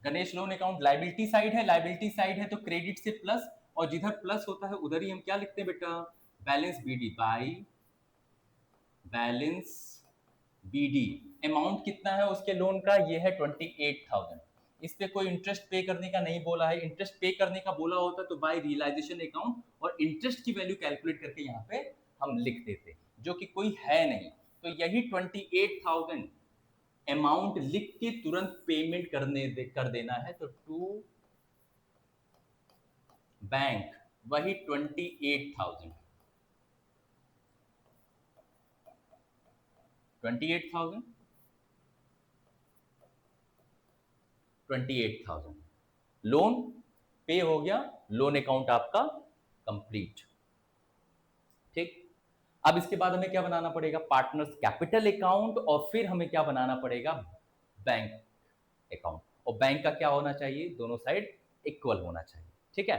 Ganesh loan account liability side है, लाइबिलिटी साइड है तो क्रेडिट से प्लस, और जिधर प्लस होता है उधर ही हम क्या लिखते हैं बेटा, balance BD, by balance BD. Amount कितना है उसके लोन का, ये है 28,000। इस पे कोई इंटरेस्ट पे करने का नहीं बोला है, इंटरेस्ट पे करने का बोला होता तो बाय रियलाइजेशन अकाउंट और इंटरेस्ट की वैल्यू कैलकुलेट करके यहाँ पे हम लिख देते, जो कि कोई है नहीं। तो यही 28,000 अमाउंट लिख के तुरंत पेमेंट कर देना है। तो टू बैंक वही 28,000, 28,000, 28,000 लोन पे हो गया, लोन अकाउंट आपका कंप्लीट, ठीक। अब इसके बाद हमें क्या बनाना पड़ेगा, पार्टनर्स कैपिटल अकाउंट, और फिर हमें क्या बनाना पड़ेगा, बैंक अकाउंट। और बैंक का क्या होना चाहिए, दोनों साइड इक्वल होना चाहिए, ठीक है।